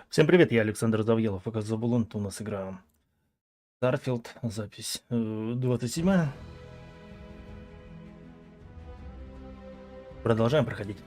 Всем привет, я Александр Завьялов, ПК Забулон, это у нас игра Starfield, запись 27. Продолжаем проходить.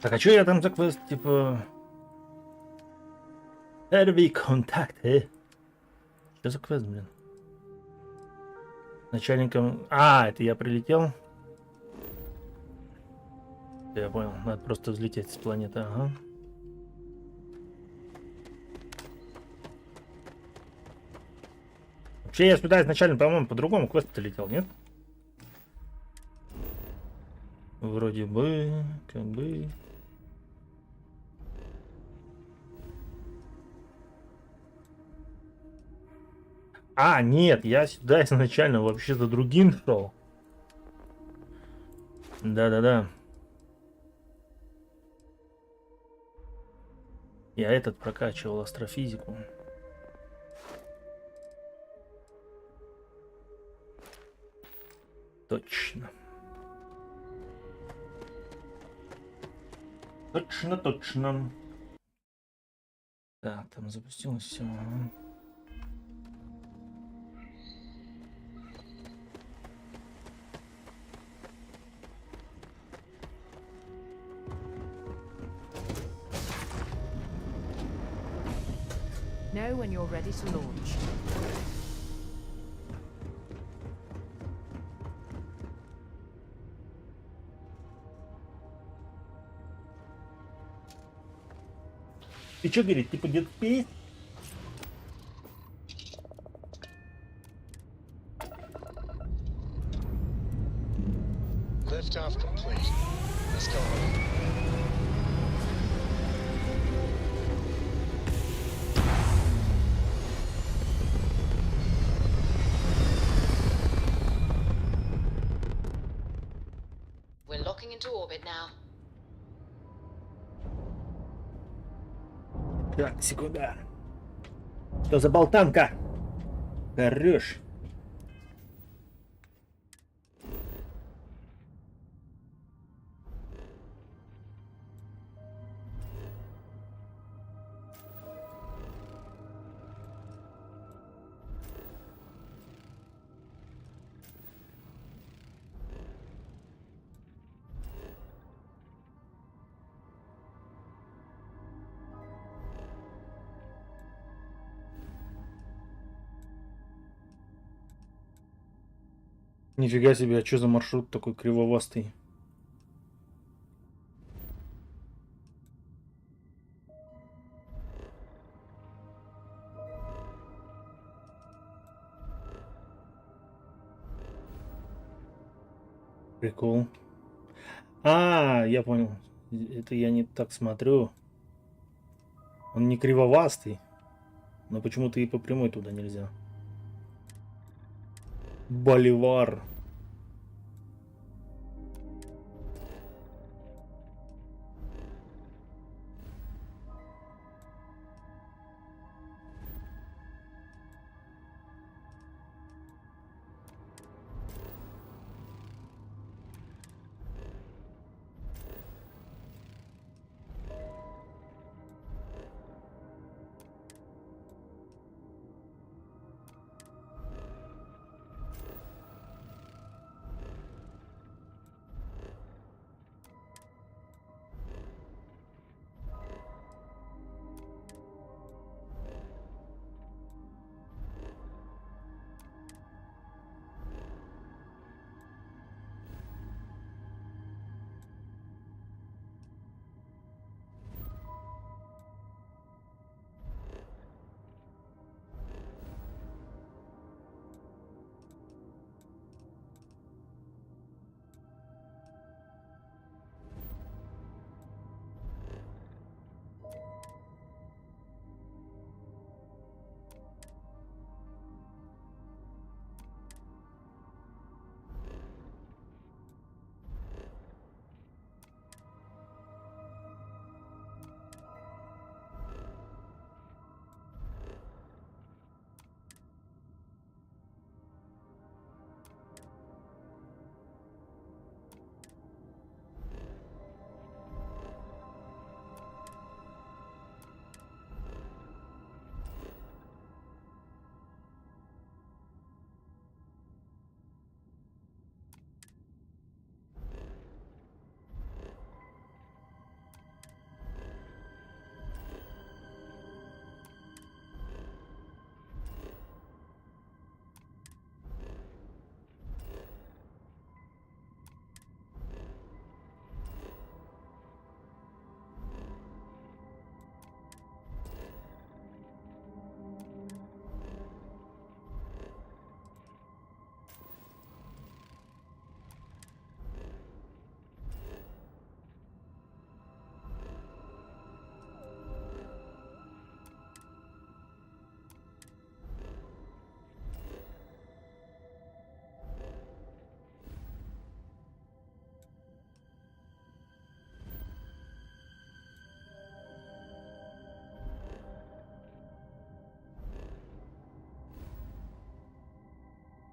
Так, а что я там за квест, типа... Первый контакт, Что за квест, блин? Начальником... А, это я прилетел? Я понял, надо просто взлететь с планеты, ага. Вообще я сюда изначально, по-моему, по другому квесту летел, нет? Вроде бы, как бы... А, нет, я сюда изначально вообще за другим шел. Да-да-да. Я этот прокачивал астрофизику. Точно. Точно, точно. Так, там запустилось все. Know when you're ready to launch. Ты что говорит, типа Dead Space? Lift off complete. Let's go. We're locking into orbit now. Так, секунда. Что за болтанка? Хорош. Нифига себе, а что за маршрут такой кривовастый? Прикол. А, я понял. Это я не так смотрю. Он не кривовастый. Но почему-то и по прямой туда нельзя. Боливар.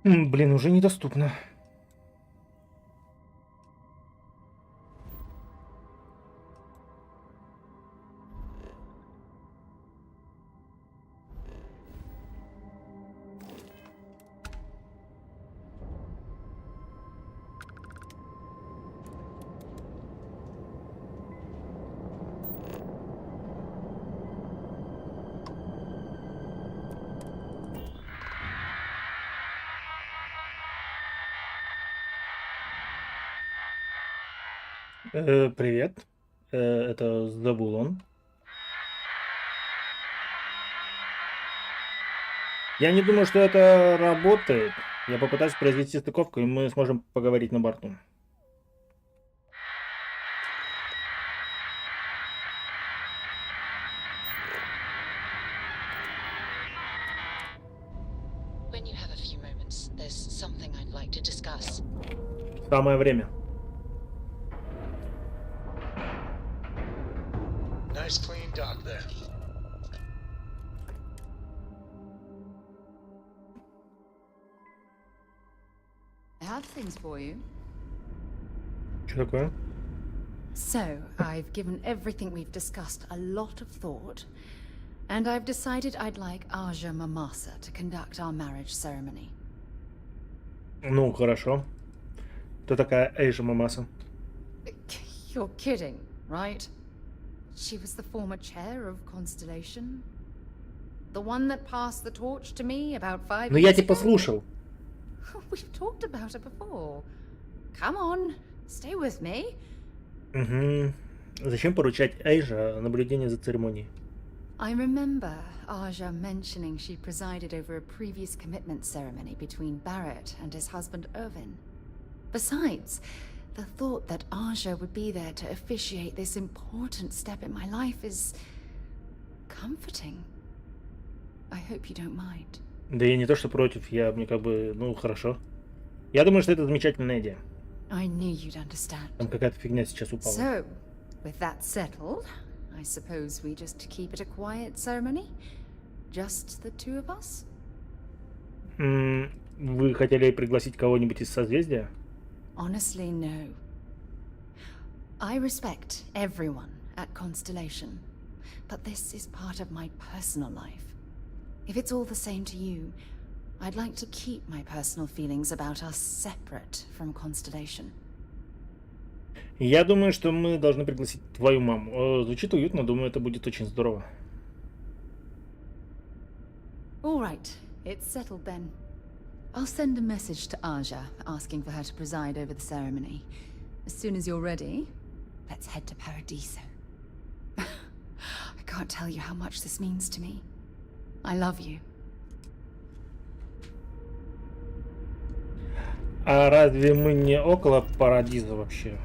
Блин, уже недоступно. Привет. Это Забулон. Я не думаю, что это работает. Я попытаюсь произвести стыковку, и мы сможем поговорить на борту. When you have a few moments, there's something I'd like to discuss. Самое время. Nice clean dock there. I have things for you. Что такое? So, I've given everything we've discussed a lot of thought, and I've decided I'd like Aja Mamasa to conduct our marriage ceremony. Ну, хорошо. Кто такая Эйжа Мамаса? You're kidding, right? She was the former chair of Constellation. The one that passed the torch to me about 5 Ну, я years типа ago. слушал. We've talked about her before. Come on, stay with me. Угу. Зачем поручать Эйже наблюдение за церемонией? I remember Aja mentioning she presided over a previous commitment ceremony between Barrett and his husband Irvin. Besides, the thought that Aja would be there to officiate this important step in my life is comforting. I hope you don't mind. Да я не то, что против, мне как бы, ну, хорошо. Я думаю, что это замечательная идея. I knew you'd understand. Там какая-то фигня сейчас упала. So, with that settled, I suppose we just keep it a quiet ceremony? Just the two of us? Вы хотели пригласить кого-нибудь из созвездия? Honestly, no. I respect everyone at Constellation, but this is part of my personal life. If it's all the same to you, I'd like to keep my personal feelings about us separate from Constellation. Я думаю, что мы должны пригласить твою маму. Звучит уютно, думаю, это будет очень здорово. All right, it's settled then. I'll send a message to Aja asking for her to preside over the ceremony. As soon as you're ready, let's head to Paradiso. I can't tell you how much this means to me. I love you. А разве мы не около Парадиза вообще?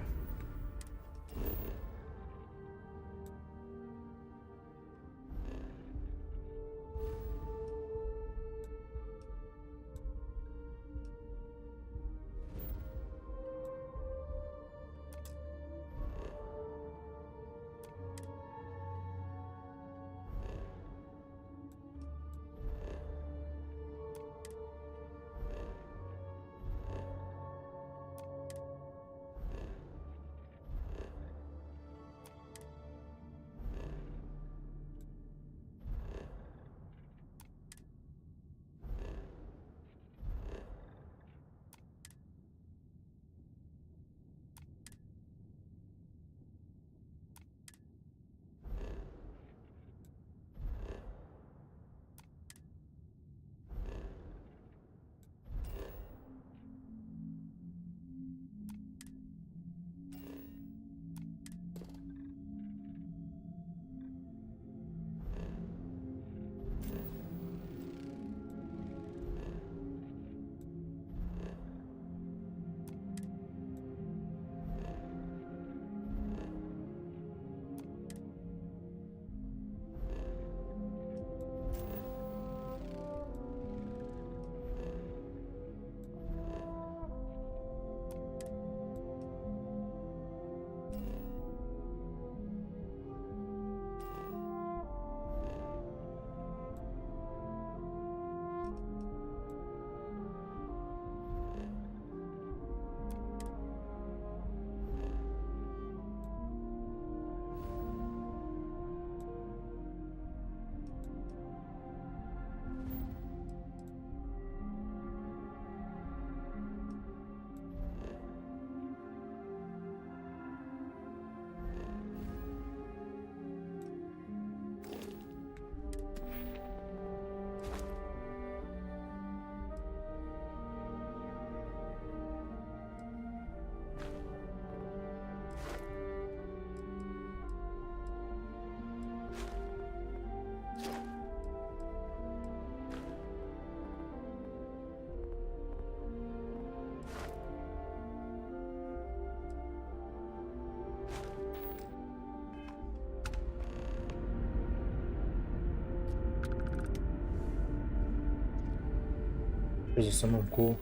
Что за самым cool?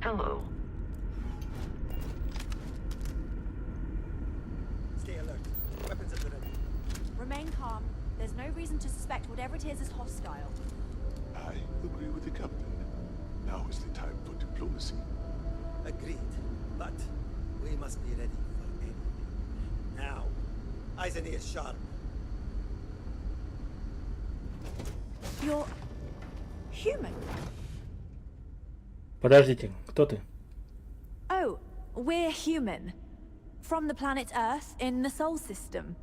Hello. Stay alert. Weapons at the ready. Remain calm. There's no reason to suspect whatever it is hostile. I agree with the captain. Now is the time for diplomacy. Agreed. But we must be ready for anything. Now. Eyes and ears sharp. You're human. Подождите, кто ты? Oh, we're human. From the planet Earth in the Sol System.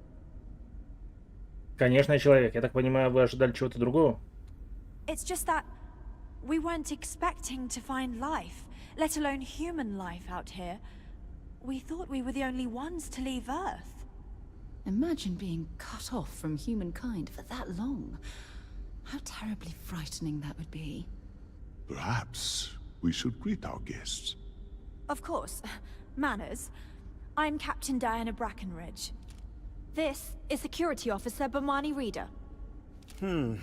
Конечно, я человек. Я так понимаю, вы ожидали чего-то другого? It's just that we weren't expecting to find life, let alone human life out here. We thought we were the only ones to leave Earth. Imagine being cut off from humankind for that long. How terribly frightening that would be. Perhaps we should greet our guests. Of course. Manners. I'm Captain Diana Brackenridge. This is Security Officer Bomani Reader. And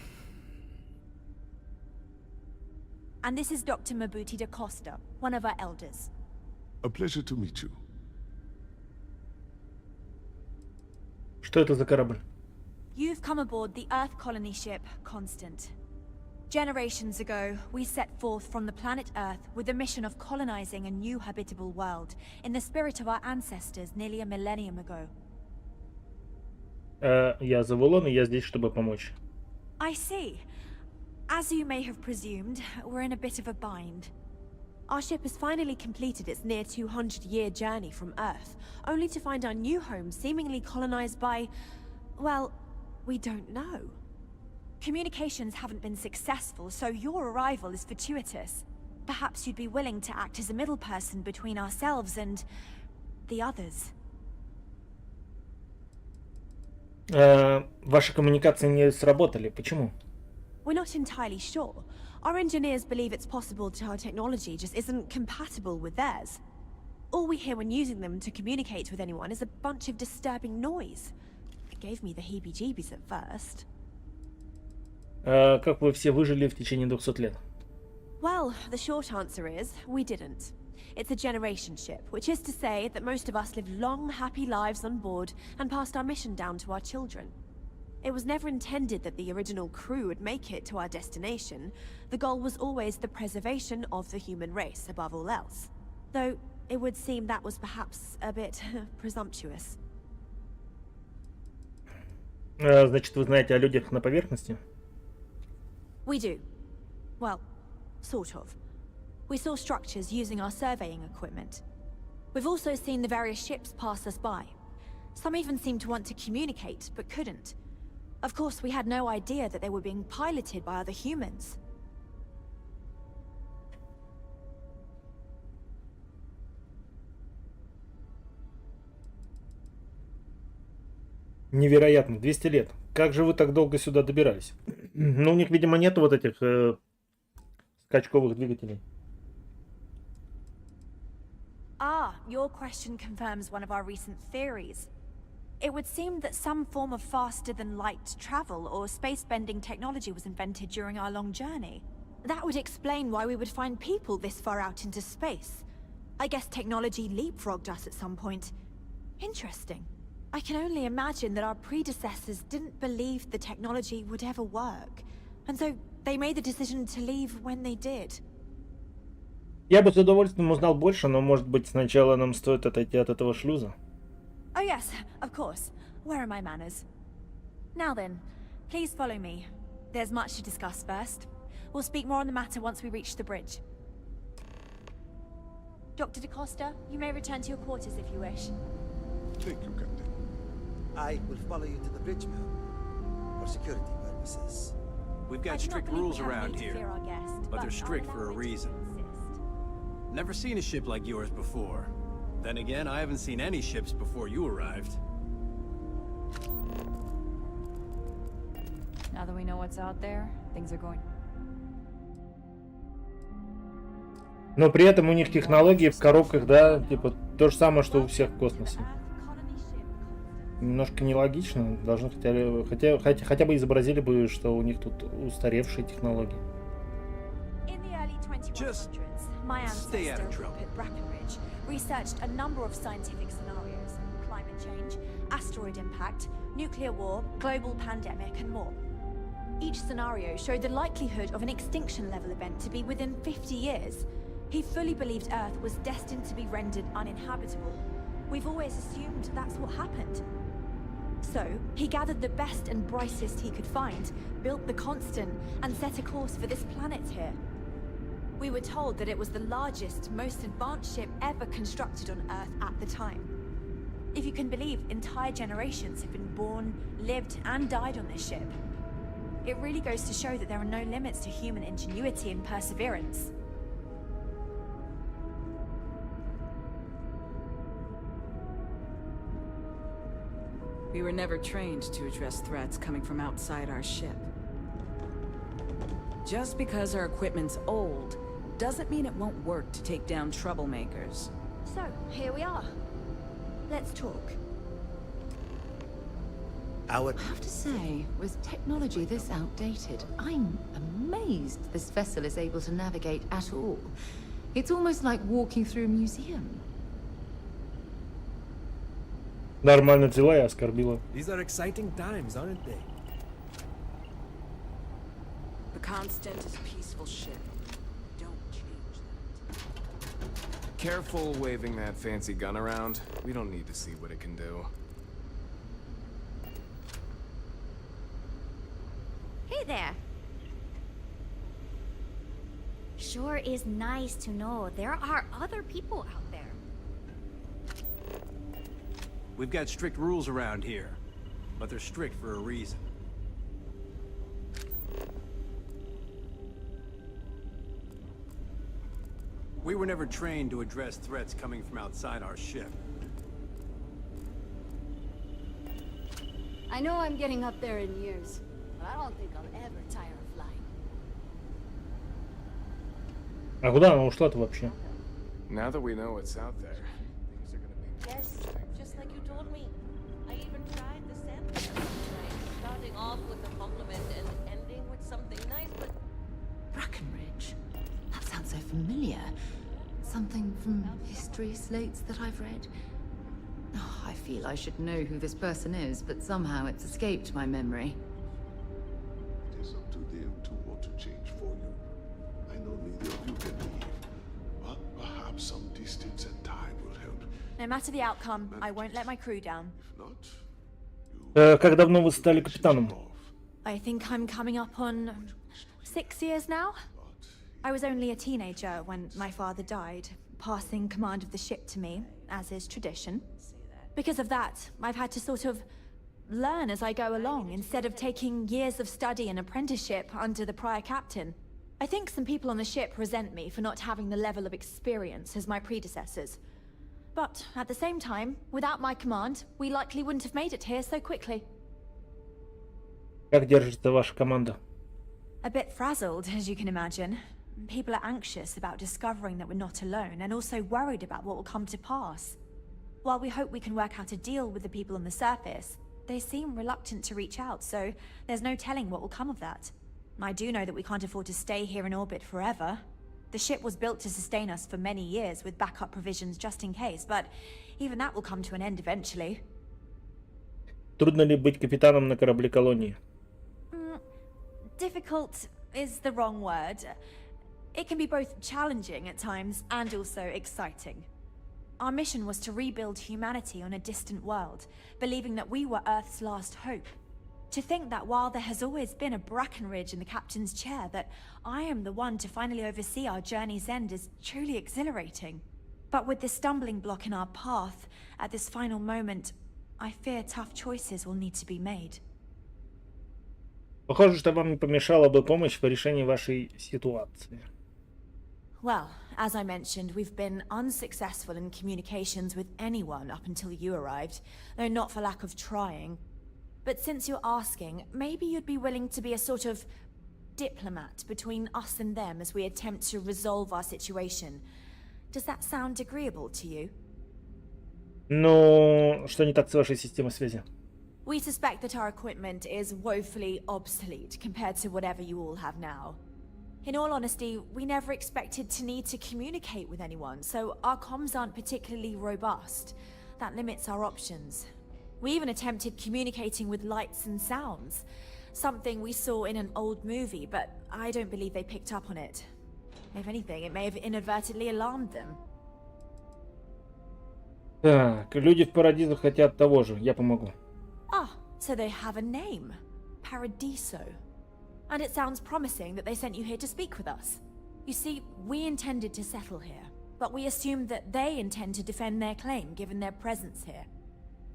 this is Dr. Mabuti da Costa, one of our elders. A pleasure to meet you. Что это за корабль? You've come aboard the Earth colony ship Constant. Generations ago, we set forth from the planet Earth with the mission of colonizing a new habitable world, in the spirit of our ancestors nearly a millennium ago. Я Завулон, и я здесь, чтобы помочь. I see. As you may have presumed, we're in a bit of a bind. Our ship has finally completed its near 200-year journey from Earth, only to find our new home seemingly colonized by... well, we don't know. Communications haven't been successful, so your arrival is fortuitous. Perhaps you'd be willing to act as a middle person between ourselves and... the others. Ваши коммуникации не сработали. Почему? We're not entirely sure. Our engineers believe it's possible that our technology just isn't compatible with theirs. All we hear when using them to communicate with anyone is a bunch of disturbing noise. It gave me the heebie-jeebies at first. Как вы все выжили в течение 200 лет? Well, the short answer is, we didn't. It's a generation ship, which is to say that most of us lived long, happy lives on board and passed our mission down to our children. It was never intended that the original crew would make it to our destination. The goal was always the preservation of the human race, above all else. Though, it would seem that was perhaps a bit presumptuous. Значит, вы знаете о людях на поверхности? We do. Well, sort of. We saw structures using our surveying equipment. We've also seen the various ships pass us by. Some even seemed to want to communicate, but couldn't. Of course, we had no idea that they were being piloted by other humans. Невероятно, 200 лет. Как же вы так долго сюда добирались? Ну, у них, видимо, нету вот этих скачковых двигателей. Ah, your question confirms one of our recent theories. It would seem that some form of faster-than-light travel or space-bending technology was invented during our long journey. That would explain why we would find people this far out into space. I guess technology leapfrogged us at some point. Interesting. I can only imagine that our predecessors didn't believe the technology would ever work, and so they made the decision to leave when they did. Я бы с удовольствием узнал больше, но, может быть, сначала нам стоит отойти от этого шлюза? Oh yes, of course. Where are my manners? Now then, please follow me. There's much to discuss first. We'll speak more on the matter once we reach the bridge. Dr. DaCosta, you may return to your quarters if you wish. Thank you, Captain. I will follow you to the bridge, ma'am. For security purposes. We've I got do not strict believe rules we have around need to here, fear our guest, but they're I'll strict allow for a it to reason. insist. Never seen a ship like yours before. Then again, I haven't seen any ships before you arrived. Now that we know what's out there, things are going... Но при этом у них технологии в коробках, да, типа то же самое, что у всех в космосе. Немножко нелогично. Должны хотя бы изобразили бы, что у них тут устаревшие технологии. Just my ancestor, Rupert Brackenridge, researched a number of scientific scenarios: climate change, asteroid impact, nuclear war, global pandemic, and more. Each scenario showed the likelihood of an extinction-level event to be within 50 years. He fully believed Earth was destined to be rendered uninhabitable. We've always assumed that's what happened. So, he gathered the best and brightest he could find, built the Constant, and set a course for this planet here. We were told that it was the largest, most advanced ship ever constructed on Earth at the time. If you can believe, entire generations have been born, lived, and died on this ship. It really goes to show that there are no limits to human ingenuity and perseverance. We were never trained to address threats coming from outside our ship. Just because our equipment's old doesn't mean it won't work to take down troublemakers. So, here we are. Let's talk. I have to say, with technology this outdated, I'm amazed this vessel is able to navigate at all. It's almost like walking through a museum. Нормально взяла и оскорбила. These are exciting times, aren't they? The Constant is a peaceful ship. Don't change that. Careful waving that fancy gun around. We don't need to see what it can do. Hey there. Sure is nice to know there are other people out there. We've got strict rules around here, but they're strict for a reason. We were never trained to address threats coming from outside our ship. I know I'm getting up there in years, but I don't think I'll ever tire of flying. А куда она ушла-то вообще? Now that we know what's out there, things are gonna be... Yes, just like you told me. I even tried the sample. Starting off with a compliment and ending with something nice, but... Brackenridge? That sounds so familiar. Something from history slates that I've read. Oh, I feel I should know who this person is, but somehow it's escaped my memory. It is up to them to want to change for you. I know neither of you can leave, but perhaps some distance and time will help. No matter the outcome, I won't let my crew down. Как давно вы стали капитаном? I think I'm coming up on 6 years now. I was only a teenager when my father died, passing command of the ship to me, as is tradition. Because of that, I've had to sort of learn as I go along, instead of taking years of study and apprenticeship under the prior captain. I think some people on the ship resent me for not having the level of experience as my predecessors. But at the same time, without my command, we likely wouldn't have made it here so quickly. Как держится ваша команда? A bit frazzled, as you can imagine. People are anxious about discovering that we're not alone, and also worried about what will come to pass. While we hope we can work out a deal with the people on the surface, they seem reluctant to reach out, so there's no telling what will come of that. I do know that we can't afford to stay here in orbit forever. The ship was built to sustain us for many years with backup provisions just in case, but even that will come to an end eventually. Трудно ли быть капитаном на корабле колонии? Difficult is the wrong word. It can be both challenging at times and also exciting. Our mission was to rebuild humanity on a distant world, believing that we were Earth's last hope. To think that while there has always been a Brackenridge in the captain's chair, that I am the one to finally oversee our journey's end is truly exhilarating. But with this stumbling block in our path, at this final moment, I fear tough choices will need to be made. Похоже, что вам не помешала бы помощь в решении вашей ситуации. Well, as I mentioned, we've been unsuccessful in communications with anyone up until you arrived, though not for lack of trying. But since you're asking, maybe you'd be willing to be a sort of diplomat between us and them as we attempt to resolve our situation. Does that sound agreeable to you? Ну, что не так с вашей системой связи? We suspect that our equipment is woefully obsolete compared to whatever you all have now. In all honesty, we never expected to need to communicate with anyone, so our comms aren't particularly robust. That limits our options. We even attempted communicating with lights and sounds, something we saw in an old movie, but I don't believe they picked up on it. If anything, it may have inadvertently alarmed them. Так, люди в Парадизу хотят того же, я помогу. Ah, so they have a name. Paradiso. And it sounds promising that they sent you here to speak with us. You see, we intended to settle here, but we assumed that they intend to defend their claim given their presence here.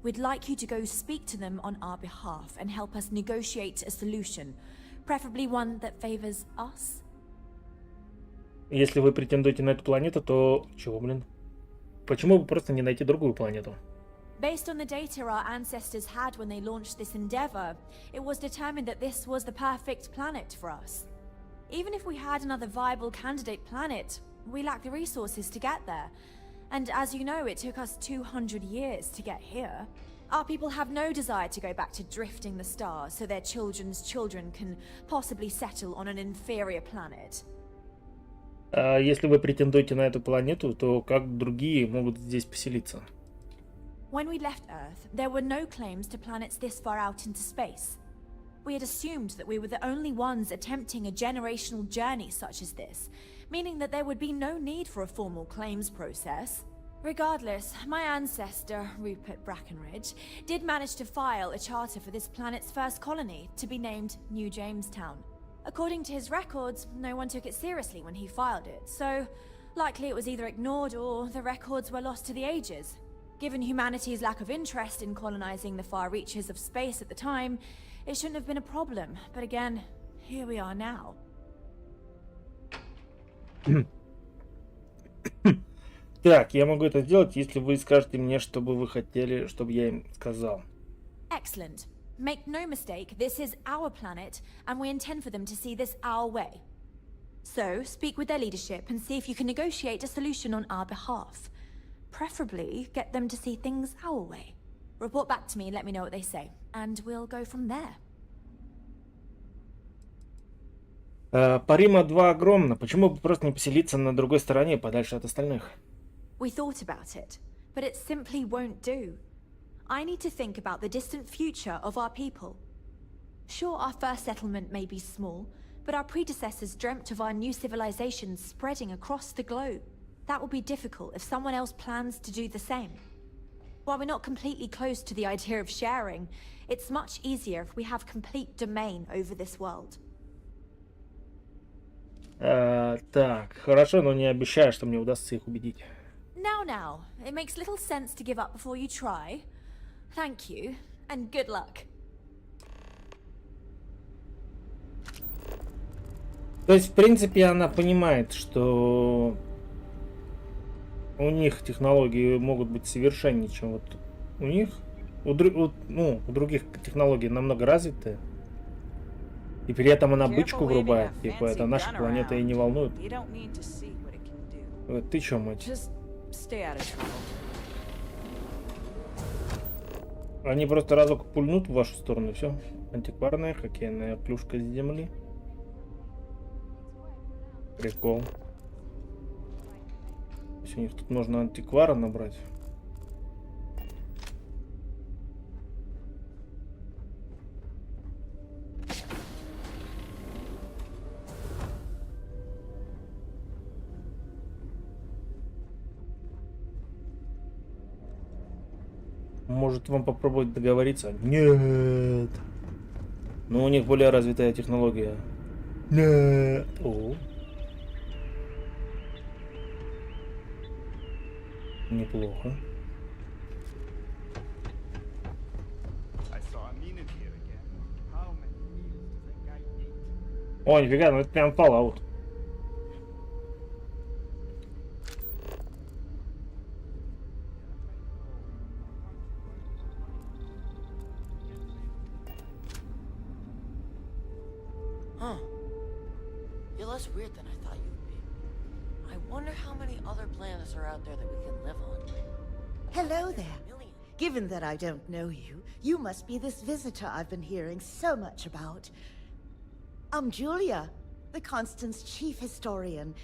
We'd like you to go speak to them on our behalf and help us negotiate a solution, preferably one that favors us. Если вы претендуете на эту планету, то чего, блин? Почему бы просто не найти другую планету? Based on the data our ancestors had when they launched this endeavor, it was determined that this was the perfect planet for us. Even if we had another viable candidate planet, we lack the resources to get there. And as you know, it took us 200 years to get here. Our people have no desire to go back to drifting the stars so their children's children can possibly settle on an inferior planet. Если вы претендуете на эту планету, то как другие могут здесь поселиться? When we left Earth, there were no claims to planets this far out into space. We had assumed that we were the only ones attempting a generational journey such as this, meaning that there would be no need for a formal claims process. Regardless, my ancestor, Rupert Brackenridge, did manage to file a charter for this planet's first colony, to be named New Jamestown. According to his records, no one took it seriously when he filed it, so likely it was either ignored or the records were lost to the ages. Given humanity's lack of interest in colonizing the far reaches of space at the time, it shouldn't have been a problem, but again, here we are now. Так, я могу это сделать, если вы скажете мне, что бы вы хотели, чтобы я им сказал. Excellent. Make no mistake, this is our planet, and we intend for them to see this our way. So, speak with their leadership and see if you can negotiate a solution on our behalf. Preferably, get them to see things our way. Report back to me and let me know what they say, and we'll go from there. Парима 2 огромно. Почему бы просто не поселиться на другой стороне, подальше от остальных? We thought about it, but it simply won't do. I need to think about the distant future of our people. Sure, our first settlement may be small, but our predecessors dreamt of our new civilization spreading across the globe. That will be difficult if someone else plans to do the same. While we're not completely close to the idea of sharing, it's much easier if we have complete domain over this world. Так, хорошо, но не обещаю, что мне удастся их убедить. Now, it makes little sense to give up before you try. Thank you, and good luck. То есть, в принципе, она понимает, что у них технологии могут быть совершеннее, чем вот у них. У других технологии намного развитые. И при этом она бычку врубает. Типа, это наша планета и не волнует. Ты чё, мать? Они просто разок пульнут в вашу сторону, все. Антикварная хоккейная клюшка с земли. Прикол. То есть у них тут можно антиквара набрать. Может вам попробовать договориться? Нет. Но у них более развитая технология. Нет. О. Неплохо. О, нифига, ну это прям Fallout. Huh. You're less weird than I thought you'd be. I wonder how many other planets are out there that we can live on. Hello there. Given that I don't know you, you must be this visitor I've been hearing so much about. I'm Julia, the Constant's chief historian.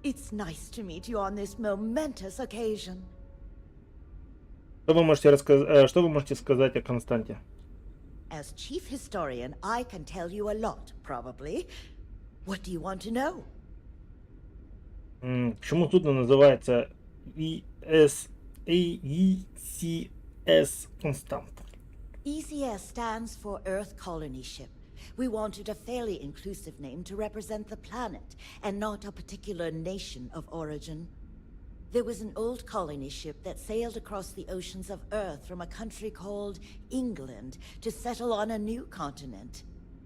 It's nice to meet you on this momentous occasion. Что вы можете сказать о Константе? As chief historian, I can tell you a lot, probably. What do you want to know? Почему судно называется ECS Constant? ECS stands for Earth Colony Ship. We wanted a fairly inclusive name to represent the planet, and not a particular nation of origin. There was an old colony ship that sailed across the oceans of Earth from a country called England to settle on a new continent.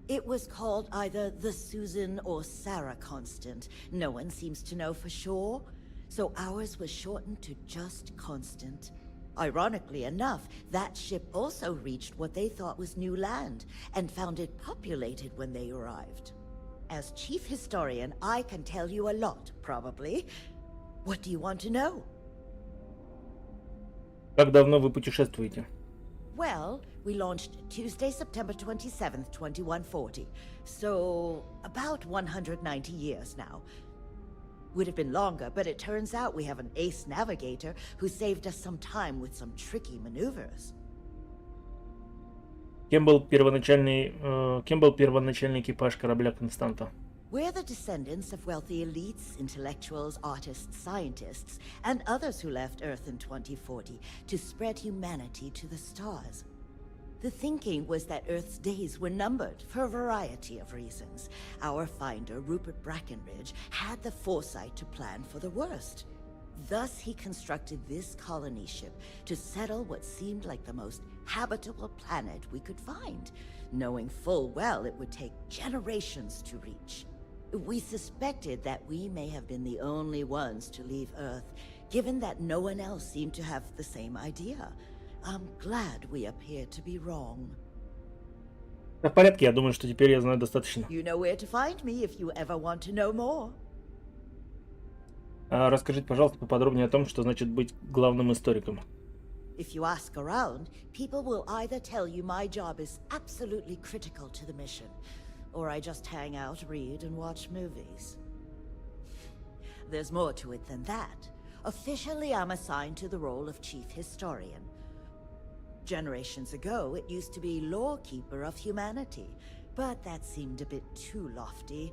It was called either the Susan or Sarah Constant. No one seems to know for sure, so ours was shortened to just Constant. Ironically enough, that ship also reached what they thought was new land, and found it populated when they arrived. As chief historian, I can tell you a lot, probably. What do you want to know? Как давно вы путешествуете? Well, we launched Tuesday, September 27th, 2140. So, about 190 years now. Would have been longer, but it turns out we have an ace navigator who saved us some time with some tricky maneuvers. Кем был первоначальный экипаж корабля Константа? We're the descendants of wealthy elites, intellectuals, artists, scientists, and others who left Earth in 2040 to spread humanity to the stars. The thinking was that Earth's days were numbered for a variety of reasons. Our finder, Rupert Brackenridge, had the foresight to plan for the worst. Thus, he constructed this colony ship to settle what seemed like the most habitable planet we could find, knowing full well it would take generations to reach. We suspected that we may have been the only ones to leave Earth, given that no one else seemed to have the same idea. I'm glad we appear to be wrong. В порядке, я думаю, что теперь я знаю достаточно. You know where to find me if you ever want to know more. Расскажите, пожалуйста, поподробнее о том, что значит быть главным историком. If you ask around, people will either tell you my job is absolutely critical to the mission, or I just hang out, read, and watch movies. There's more to it than that. Officially, I'm assigned to the role of chief historian. Generations ago, it used to be lawkeeper of humanity, but that seemed a bit too lofty.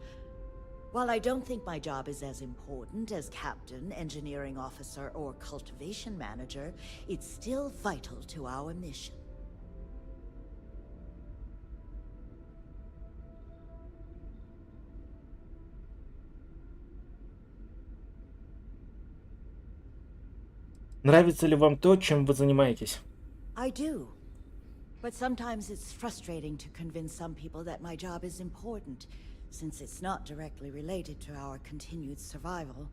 While I don't think my job is as important as captain, engineering officer, or cultivation manager, it's still vital to our mission. Нравится ли вам то, чем вы занимаетесь? I do. But sometimes it's frustrating to convince some people that my job is important, since it's not directly related to our continued survival.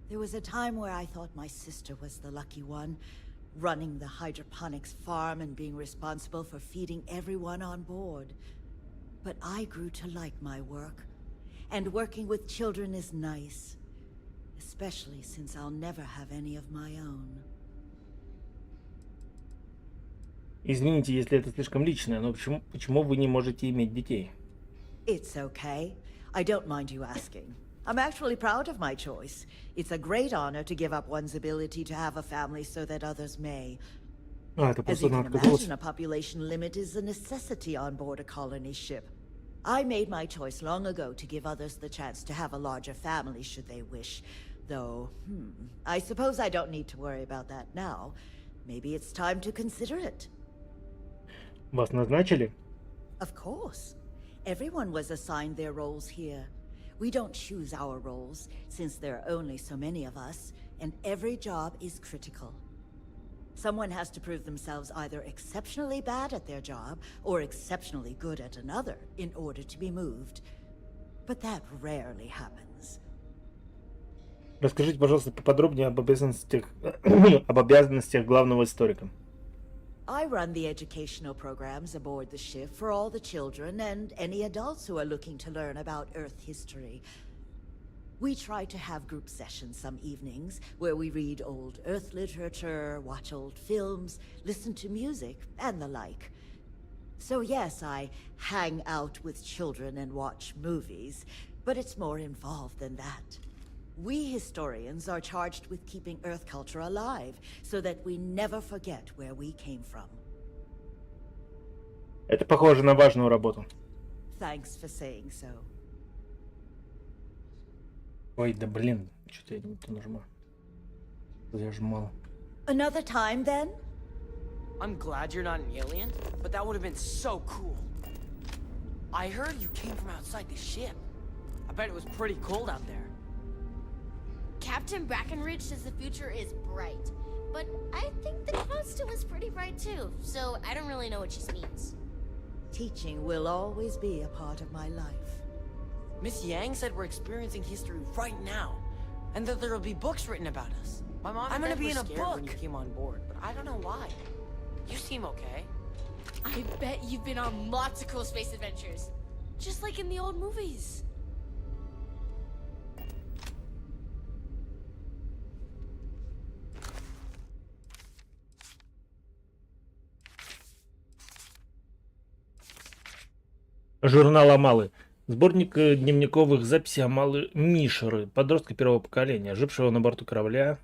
There was a time where I thought my sister was the lucky one, running the hydroponics farm and being responsible for feeding everyone on board. But I grew to like my work, and working with children is nice, especially since I'll never have any of my own. Извините, если это слишком личное, но почему вы не можете иметь детей? It's okay. I don't mind you asking. I'm actually proud of my choice. It's a great honor to give up one's ability to have a family so that others may. As you can imagine, a population limit is a necessity on board a colony ship. I made my choice long ago to give others the chance to have a larger family should they wish. Though, I suppose I don't need to worry about that now. Maybe it's time to consider it. Вас назначили? Of course. Everyone was assigned their roles here. We don't choose our roles, since there are only so many of us, and every job is critical. Someone has to prove themselves either exceptionally bad at their job, or exceptionally good at another, in order to be moved. But that rarely happens. Расскажите, пожалуйста, поподробнее об обязанностях главного историка. I run the educational programs aboard the ship for all the children and any adults who are looking to learn about Earth history. We try to have group sessions some evenings where we read old Earth literature, watch old films, listen to music, and the like. So yes, I hang out with children and watch movies, but it's more involved than that. We historians are charged with keeping Earth culture alive, so that we never forget where we came from. Это похоже на важную работу. Thanks for saying so. Ой, да блин, что-то я не то нажимаю. Зажимал. Another time then? I'm glad you're not an alien, but that would have been so cool. I heard you came from outside the ship. I bet it was pretty cold out there. Captain Brackenridge says the future is bright, but I think the constant was pretty bright too, so I don't really know what she means. Teaching will always be a part of my life. Miss Yang said we're experiencing history right now, and that there'll be books written about us. My mom and Dad were scared when you came on board, but I don't know why. You seem okay. I bet you've been on lots of cool space adventures, just like in the old movies. Журнал Амалы. Сборник дневниковых записей Амалы Мишеры, подростка первого поколения, жившего на борту корабля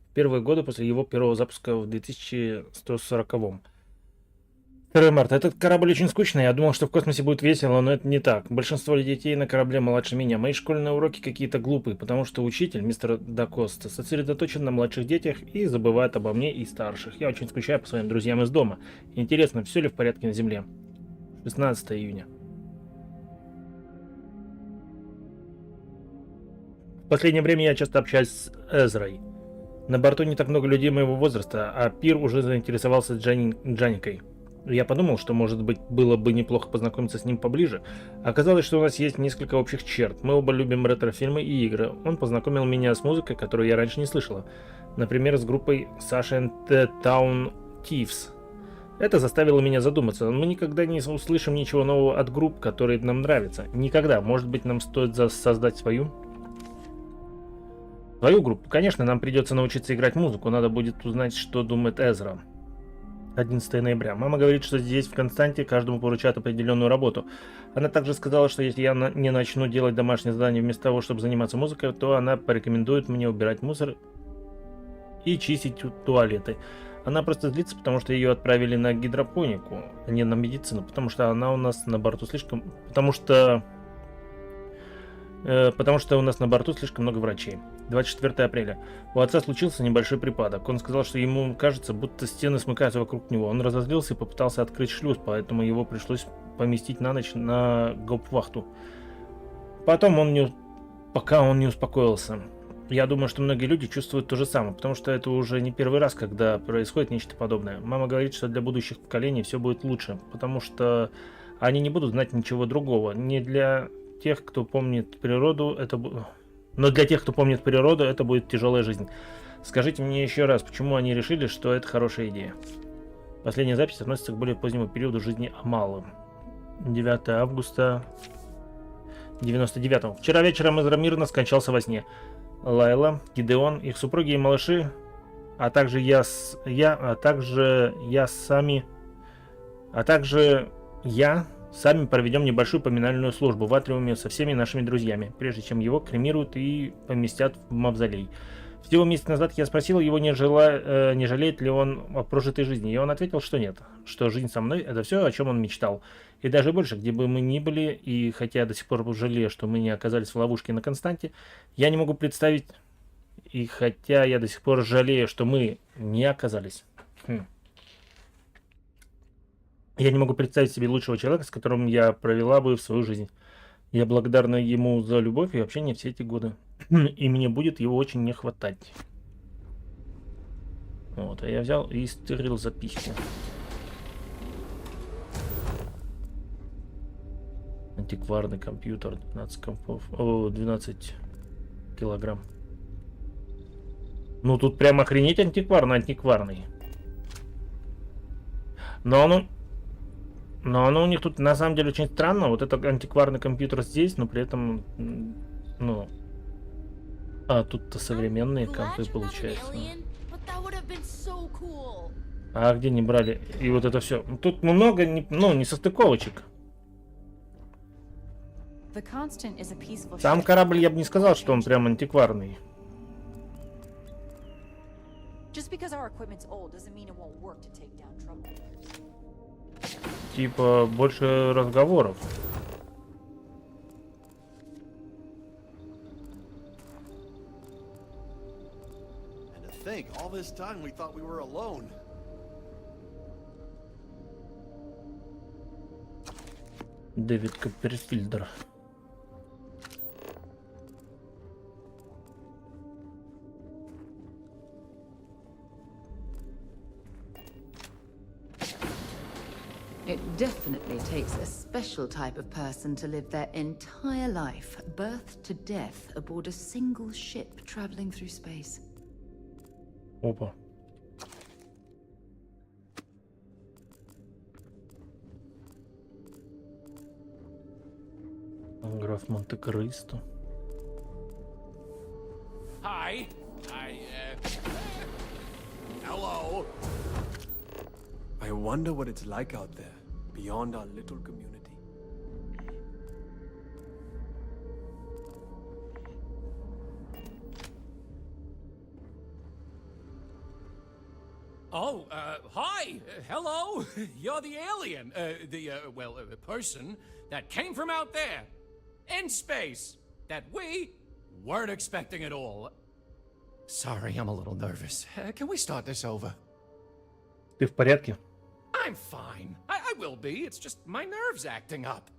в первые годы после его первого запуска в 2140-м. 2 марта. Этот корабль очень скучный. Я думал, что в космосе будет весело, но это не так. Большинство детей на корабле младше меня. Мои школьные уроки какие-то глупые, потому что учитель, мистер Дакоста, сосредоточен на младших детях и забывает обо мне и старших. Я очень скучаю по своим друзьям из дома. Интересно, все ли в порядке на Земле? 16 июня. В последнее время я часто общаюсь с Эзрой. На борту не так много людей моего возраста, а Пир уже заинтересовался Джаникой. Я подумал, что, может быть, было бы неплохо познакомиться с ним поближе. Оказалось, что у нас есть несколько общих черт. Мы оба любим ретро-фильмы и игры. Он познакомил меня с музыкой, которую я раньше не слышала. Например, с группой Sasha and the Town Thieves. Это заставило меня задуматься. Мы никогда не услышим ничего нового от групп, которые нам нравятся. Никогда. Может быть, нам стоит создать свою группу. Конечно, нам придется научиться играть музыку. Надо будет узнать, что думает Эзра. 11 ноября. Мама говорит, что здесь, в Константе, каждому поручат определенную работу. Она также сказала, что если я не начну делать домашнее задание вместо того, чтобы заниматься музыкой, то она порекомендует мне убирать мусор и чистить туалеты. Она просто злится, потому что ее отправили на гидропонику, а не на медицину, потому что она у нас на борту слишком... Потому что у нас на борту слишком много врачей. 24 апреля. У отца случился небольшой припадок. Он сказал, что ему кажется, будто стены смыкаются вокруг него. Он разозлился и попытался открыть шлюз, поэтому его пришлось поместить на ночь на гауптвахту. Пока он не успокоился. Я думаю, что многие люди чувствуют то же самое, потому что это уже не первый раз, когда происходит нечто подобное. Мама говорит, что для будущих поколений все будет лучше, потому что они не будут знать ничего другого. Не для тех, кто помнит природу, но для тех, кто помнит природу, это будет тяжелая жизнь. Скажите мне еще раз, почему они решили, что это хорошая идея? Последняя запись относится к более позднему периоду жизни Амалы. 9 августа 99-го. Вчера вечером Эзра мирно скончался во сне. Лайла, Гидеон, их супруги и малыши, а также я сами проведем небольшую поминальную службу в атриуме со всеми нашими друзьями, прежде чем его кремируют и поместят в мавзолей. Всего месяц назад я спросил его, не жалеет ли он о прожитой жизни, и он ответил, что нет, что жизнь со мной — это все, о чем он мечтал. И даже больше, где бы мы ни были, и хотя я до сих пор жалею, что мы не оказались в ловушке на Константе, я не могу представить, и хотя я до сих пор жалею, что мы не оказались... Я не могу представить себе лучшего человека, с которым я провела бы в свою жизнь. Я благодарна ему за любовь и общение все эти годы. И мне будет его очень не хватать. Вот, а я взял и стырил записки. Антикварный компьютер, 12 компов, 12 килограмм. Ну тут прям охренеть антикварный. Но оно у них тут на самом деле очень странно. Вот это антикварный компьютер здесь, но при этом, ну... А тут-то современные компы получается. А где не брали? И вот это все. Тут много, несостыковочек. Сам корабль, я бы не сказал, что он прям антикварный. Типа больше разговоров. Дэвид Копперфильдер. It definitely takes a special type of person to live their entire life, birth to death, aboard a single ship traveling through space. Опа. Граф Монте-Кристо. Hi. Hello. I wonder what it's like out there, beyond our little community. Oh, hi. Hello. You're the alien. The person that came from out there. In space. That we weren't expecting at all. Sorry, I'm a little nervous. Can we start this over? Ты в порядке? I'm fine. I will be. It's just my nerves acting up.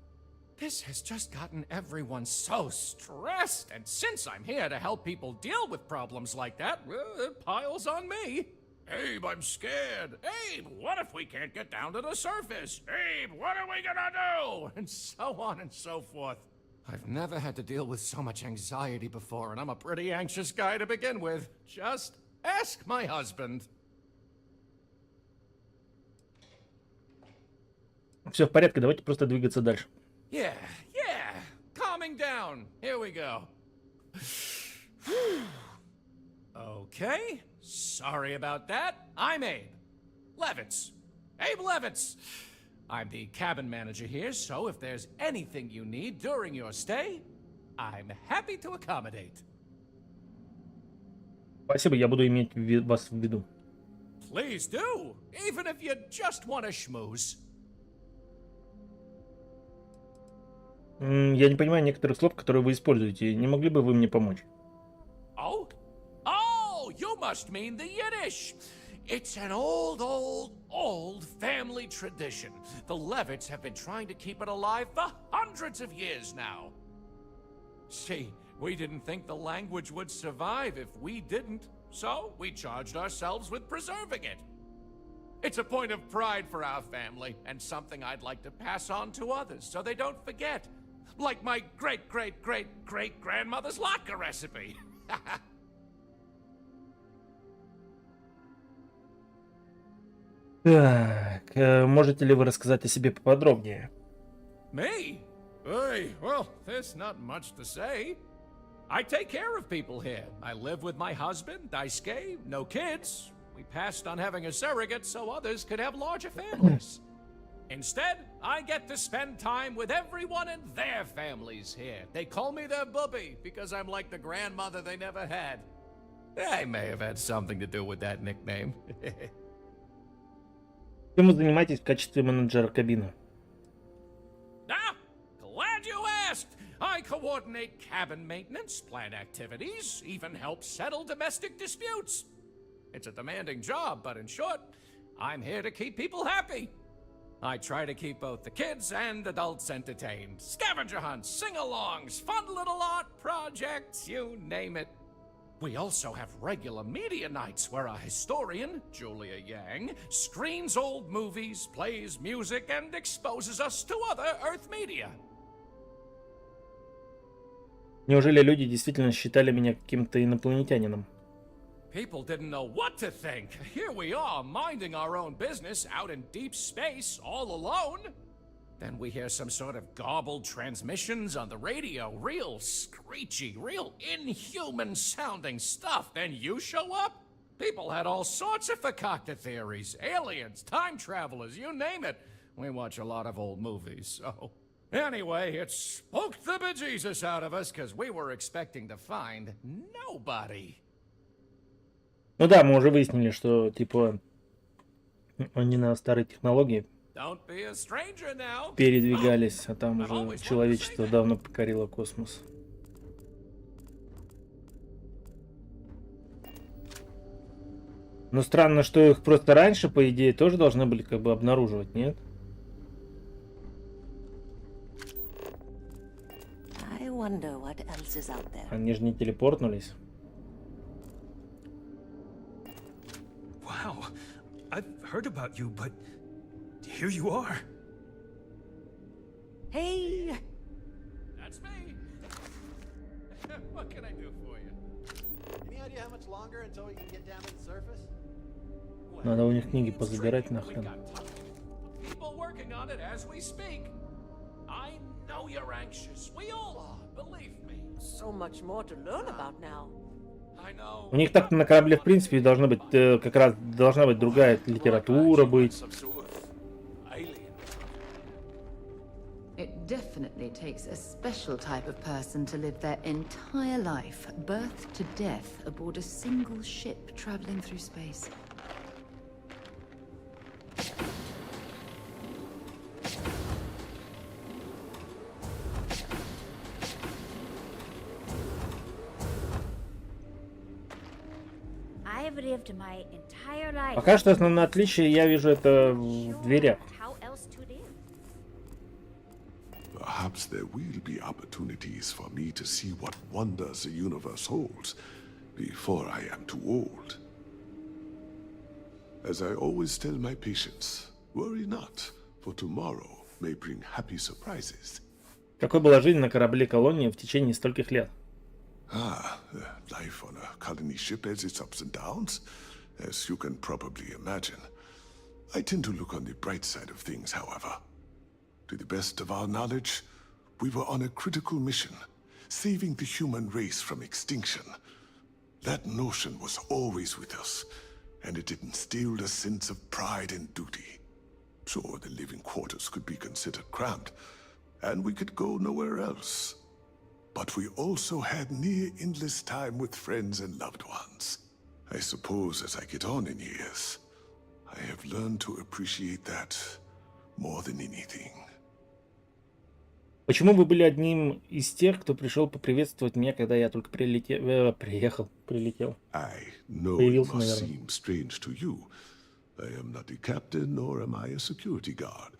This has just gotten everyone so stressed. And since I'm here to help people deal with problems like that, it piles on me. Abe, I'm scared. Abe, what if we can't get down to the surface? Abe, what are we gonna do? And so on and so forth. I've never had to deal with so much anxiety before, and I'm a pretty anxious guy to begin with. Just ask my husband. Все в порядке, давайте просто двигаться дальше. Yeah. Calming down. Here we go. Okay. Sorry about that. I'm Abe Levitz. Abe Levitz. I'm the cabin manager here, so if there's anything you need during your stay, I'm happy to accommodate. Спасибо, я буду иметь вас в виду. Please do, even if you just want to schmooze. Я не понимаю некоторых слов, которые вы используете. Не могли бы вы мне помочь? Oh, you must mean the Yiddish. It's an old family tradition. The Levitts have been trying to keep it alive for hundreds of years now. See, we didn't think the language would survive if we didn't, so we charged ourselves with preserving it. It's a point of pride for our family, and something I'd like to pass on to others so they don't forget. Like my great-great-great-great-grandmother's latke recipe. Так, можете ли вы рассказать о себе поподробнее? Me? Well, there's not much to say. I take care of people here. I live with my husband, Daisuke, no kids. We passed on having a surrogate so others could have larger families. Instead, I get to spend time with everyone in their families here. They call me their bubby because I'm like the grandmother they never had. I may have had something to do with that nickname. Чем вы занимаетесь в качестве менеджера кабины? Glad you asked. I coordinate cabin maintenance, plan activities, even help settle domestic disputes. It's a demanding job, but in short, I'm here to keep people happy. I try to keep both the kids and adults entertained. Scavenger hunts, sing-alongs, fun little art projects, you name it. We also have regular media nights where a historian, Julia Yang, screens old movies, plays music, and exposes us to other Earth media. Неужели люди действительно считали меня каким-то инопланетянином? People didn't know what to think. Here we are, minding our own business out in deep space, all alone. Then we hear some sort of garbled transmissions on the radio. Real screechy, real inhuman sounding stuff. Then you show up? People had all sorts of fakakta theories. Aliens, time travelers, you name it. We watch a lot of old movies, so... Anyway, it spooked the bejesus out of us, because we were expecting to find nobody. Ну да, мы уже выяснили, что, типа, они на старой технологии передвигались, а там уже человечество давно покорило космос. Но странно, что их просто раньше, по идее, тоже должны были как бы обнаруживать, нет? Они же не телепортнулись. Wow, I've heard about you, but here you are. Hey! That's me. What can I do for you? Any idea how much longer until we can get down to the surface? Надо у них книги позабирать нахрен. People working on it as we speak. I know you're anxious. We all are, believe me. So much more to learn about now. У них так на корабле в принципе должна быть как раз должна быть другая литература быть. It definitely takes a special type of person to live their entire life, birth to death, aboard a single ship traveling through space. I've lived my entire life. Пока что основное отличие я вижу это в дверях. How else to live? Perhaps there will be opportunities for me to see what wonders the universe holds before I am too old. As I always tell my patients, worry not, for tomorrow may bring happy surprises. Какой была жизнь на корабле колонии в течение стольких лет? Life on a colony ship has its ups and downs, as you can probably imagine. I tend to look on the bright side of things, however. To the best of our knowledge, we were on a critical mission, saving the human race from extinction. That notion was always with us, and it instilled a sense of pride and duty. Sure, the living quarters could be considered cramped, and we could go nowhere else. But we also had near endless time with friends and loved ones. I suppose as I get on in years, I have learned to appreciate that more than anything. Почему вы были одним из тех, кто пришел поприветствовать меня, когда я только прилетел? I know it must seem strange to you. I am not a captain, nor am I a security guard.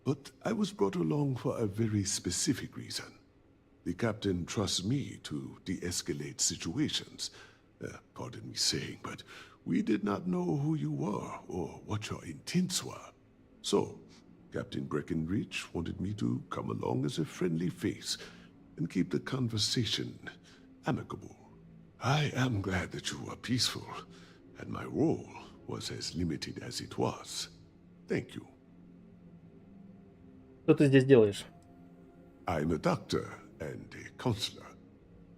But I was brought along for a very specific reason. The captain trusts me to de-escalate situations. Pardon me saying, but we did not know who you were or what your intents were. So, Captain Breckenridge wanted me to come along as a friendly face and keep the conversation amicable. I am glad that you were peaceful, and my role was as limited as it was. Thank you. Что ты здесь делаешь? I'm a doctor and a counselor.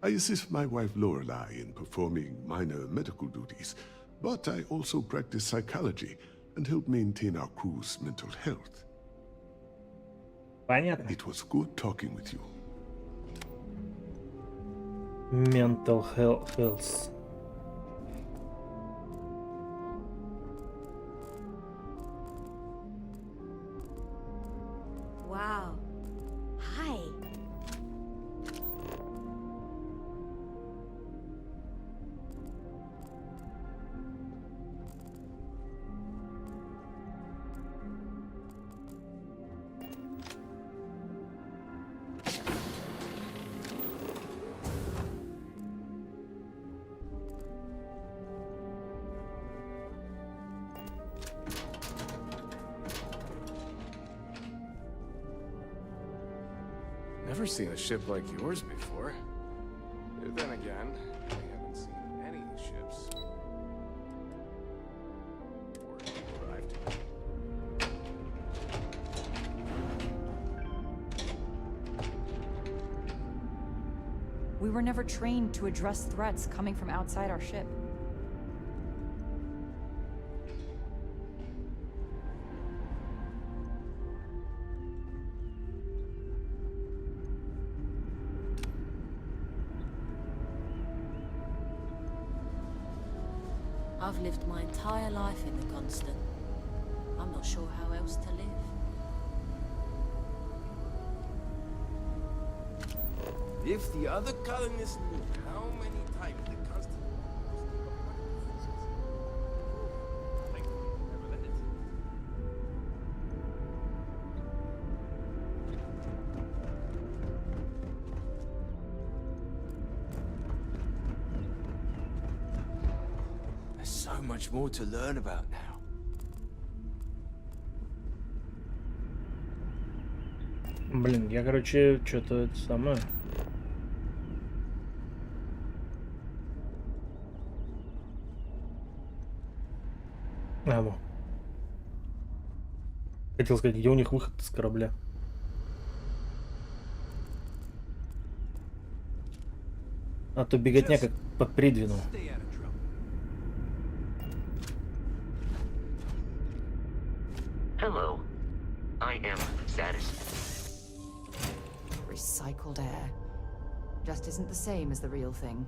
I assist my wife Lorelei in performing minor medical duties, but I also practice psychology and help maintain our crew's mental health. Понятно. It was good talking with you. Mental health. Wow. Hi. Never seen a ship like yours before. Then again, I haven't seen any ships. We were never trained to address threats coming from outside our ship. I've lived my entire life in the Constant. I'm not sure how else to live. If the other colonists knew how many times the Constant There's so much more to learn about now. Блин, я, короче, что-то это самое. Во. Хотел сказать, где у них выход с корабля. А то беготня как по Придвину. Hello. I am Status. Recycled air. Just isn't the same as the real thing.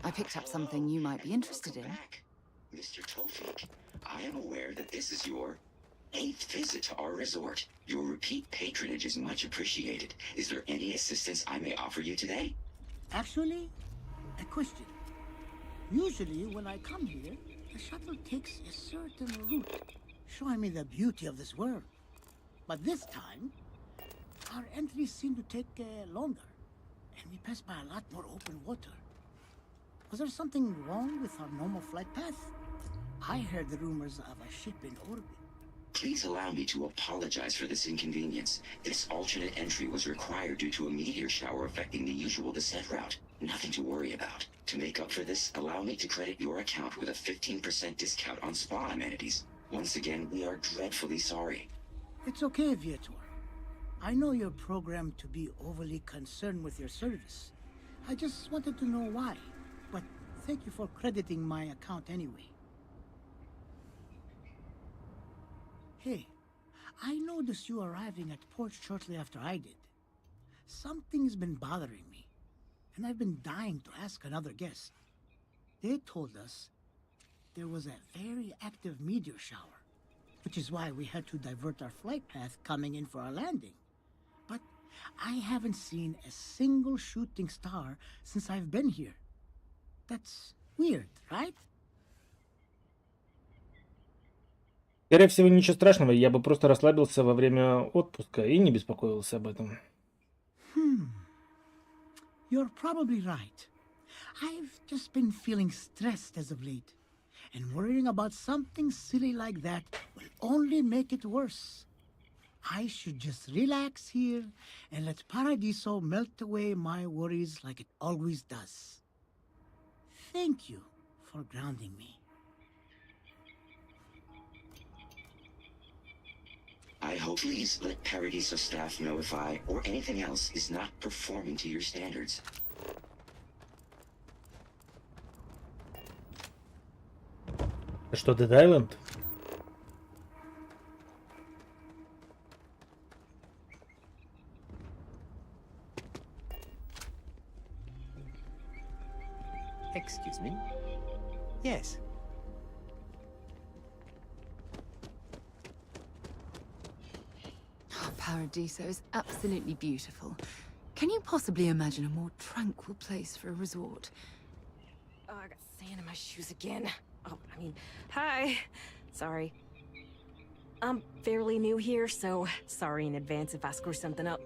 I picked up something you might be interested in. Mr. Tofik, I am aware that this is your 8th visit to our resort. Your repeat patronage is much appreciated. Is there any assistance I may offer you today? Actually, a question. Usually when I come here, the shuttle takes a certain route, showing me the beauty of this world. But this time, our entries seem to take longer, and we pass by a lot more open water. Was there something wrong with our normal flight path? I heard the rumors of a ship in orbit. Please allow me to apologize for this inconvenience. This alternate entry was required due to a meteor shower affecting the usual descent route. Nothing to worry about. To make up for this, allow me to credit your account with a 15% discount on spa amenities. Once again, we are dreadfully sorry. It's okay, Viator. I know you're programmed to be overly concerned with your service. I just wanted to know why. But thank you for crediting my account anyway. Hey, I noticed you arriving at port shortly after I did. Something's been bothering me, and I've been dying to ask another guest. They told us there was a very active meteor shower, which is why we had to divert our flight path coming in for our landing. But I haven't seen a single shooting star since I've been here. That's weird, right? Скорее всего, ничего страшного, я бы просто расслабился во время отпуска и не беспокоился об этом. You're probably right. I've just been feeling stressed as of late, and worrying about something silly like that will only make it worse. I should just relax here and let Paradiso melt away my worries like it always does. Thank you for grounding me. I hope please let Paradiso staff know if I, or anything else, is not performing to your standards. Что, Dead Island? Excuse me? Yes. Oh, Paradiso is absolutely beautiful. Can you possibly imagine a more tranquil place for a resort? Oh, I got sand in my shoes again. Oh, I mean, hi. Sorry. I'm fairly new here, so sorry in advance if I screw something up.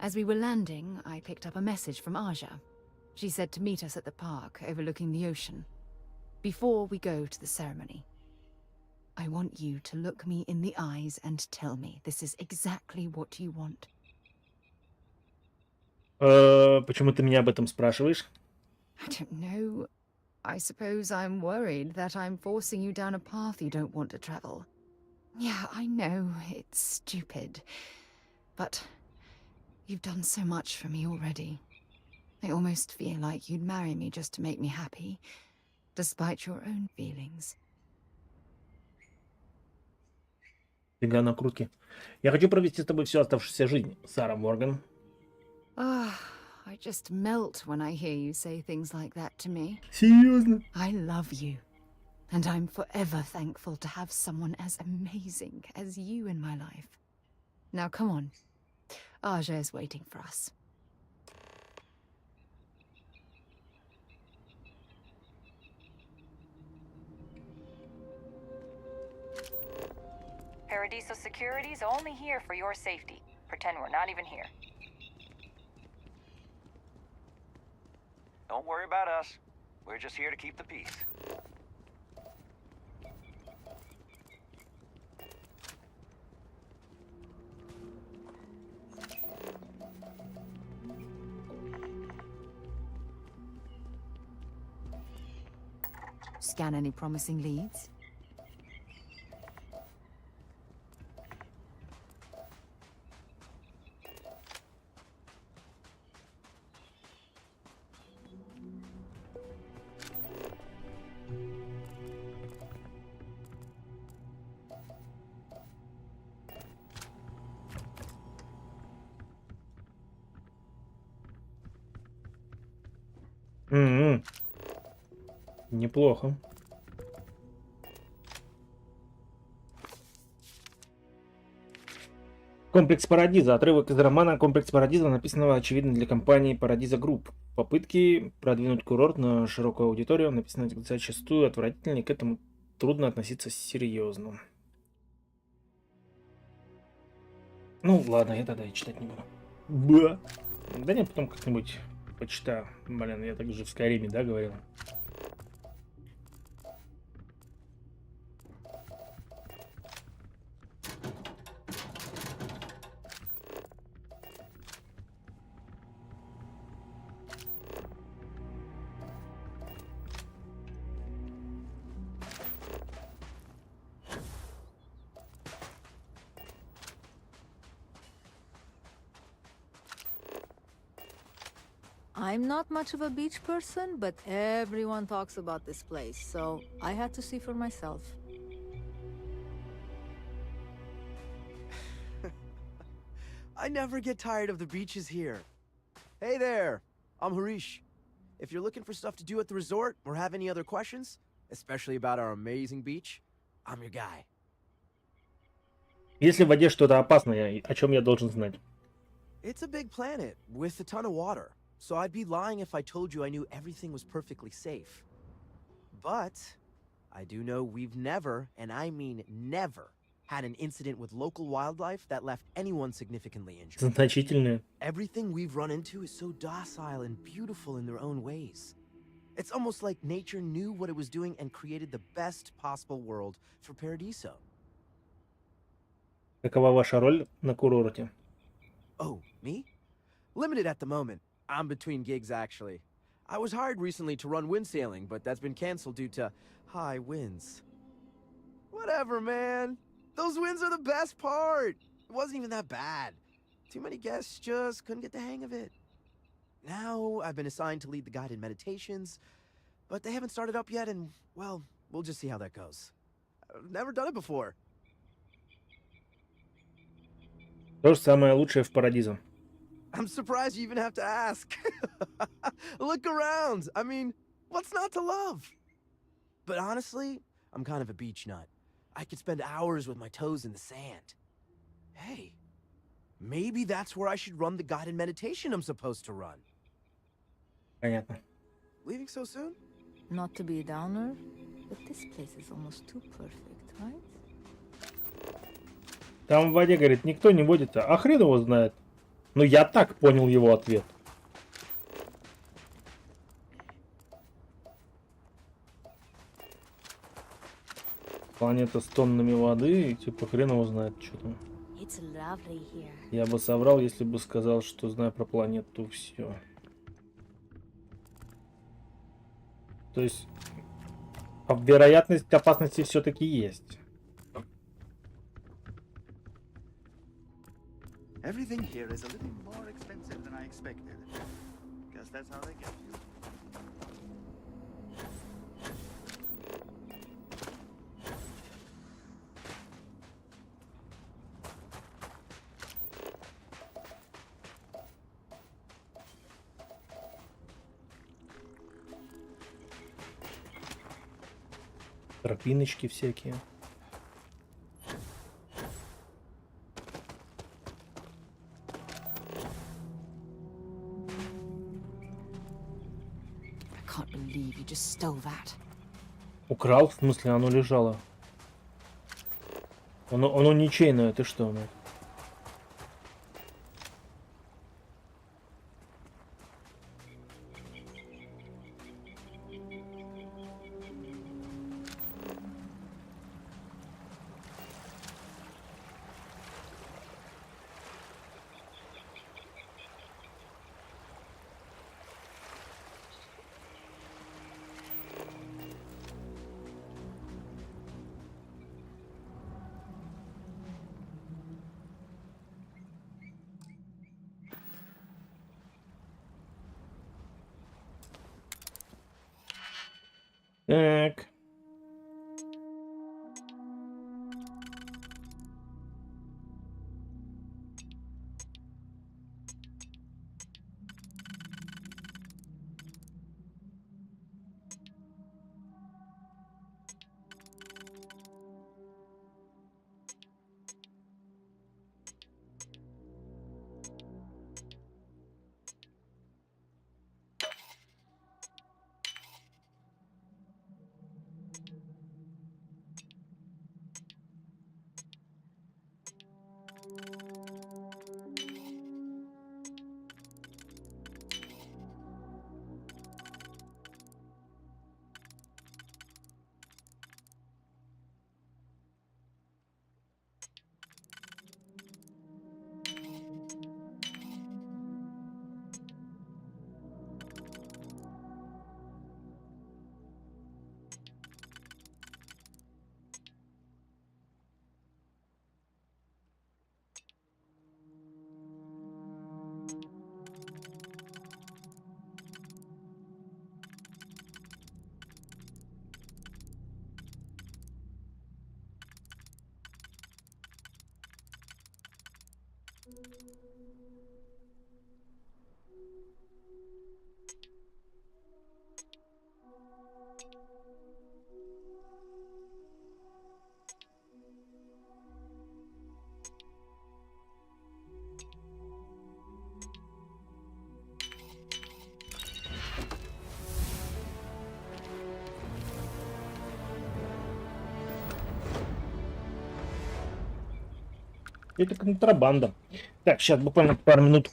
As we were landing, I picked up a message from Aja. She said to meet us at the park overlooking the ocean. Before we go to the ceremony, I want you to look me in the eyes and tell me this is exactly what you want. Почему ты меня об этом спрашиваешь? I don't know. I suppose I'm worried that I'm forcing you down a path you don't want to travel. Yeah, I know, it's stupid. But you've done so much for me already. I almost feel like you'd marry me just to make me happy, despite your own feelings. Фига накрутки. Я хочу провести с тобой всю оставшуюся жизнь, Сара Морган. I just melt when I hear you say things like that to me. Серьезно? I love you. And I'm forever thankful to have someone as amazing as you in my life. Now come on. Aja is waiting for us. Paradiso Security's only here for your safety. Pretend we're not even here. Don't worry about us. We're just here to keep the peace. Scan any promising leads? Неплохо. Комплекс Парадиза. Отрывок из романа «Комплекс Парадиза», написанного, очевидно, для компании Парадиза Групп. Попытки продвинуть курорт на широкую аудиторию, написано зачастую отвратительно, к этому трудно относиться серьезно. Ну, ладно, я тогда и читать не буду. Ба. Да нет, потом как-нибудь почитаю. Блин, я так же в Скайриме, да, говорил? I'm not much of a beach person, but everyone talks about this place, so I had to see for myself. I never get tired of the beaches here. Hey there, I'm Harish. If you're looking for stuff to do at the resort or have any other questions, especially about our amazing beach, I'm your guy. Если в воде что-то опасное, о чем я должен знать? It's a big planet with a ton of water, so I'd be lying if I told you I knew everything was perfectly safe. But I do know we've never, and I mean never, had an incident with local wildlife that left anyone significantly injured. Значительное. Everything we've run into is so docile and beautiful in their own ways. It's almost like nature knew what it was doing and created the best possible world for Paradiso. Какова ваша роль на курорте? Oh, me? Limited at the moment. I'm between gigs, actually. I was hired recently to run wind sailing, but that's been canceled due to high winds. Whatever, man. Those winds are the best part. It wasn't even that bad. Too many guests just couldn't get the hang of it. Now I've been assigned to lead the guided meditations, but they haven't started up yet, and, well, we'll just see how that goes. I've never done it before. То же самое лучшее в Парадизо. I'm surprised you even have to ask. Look around. I mean, what's not to love? But honestly, I'm kind of a beach nut. I could spend hours with my toes in the sand. Hey, maybe that's where I should run the guided meditation I'm supposed to run. Понятно. Leaving so soon? Not to be a downer, but this place is almost too perfect, right? Там в воде, говорит, никто не водится. А хрен его знает. Ну, я так понял его ответ. Планета с тоннами воды, и типа хрен его знает, что там. Я бы соврал, если бы сказал, что знаю про планету все. То есть вероятность опасности все-таки есть. Everything here is a little more expensive than I expected. Guess that's how they get you. Тропиночки всякие. Украл? В смысле, оно лежало? Оно ничейное, ты что, мать? Так. Это контрабанда. Так, сейчас буквально пару минут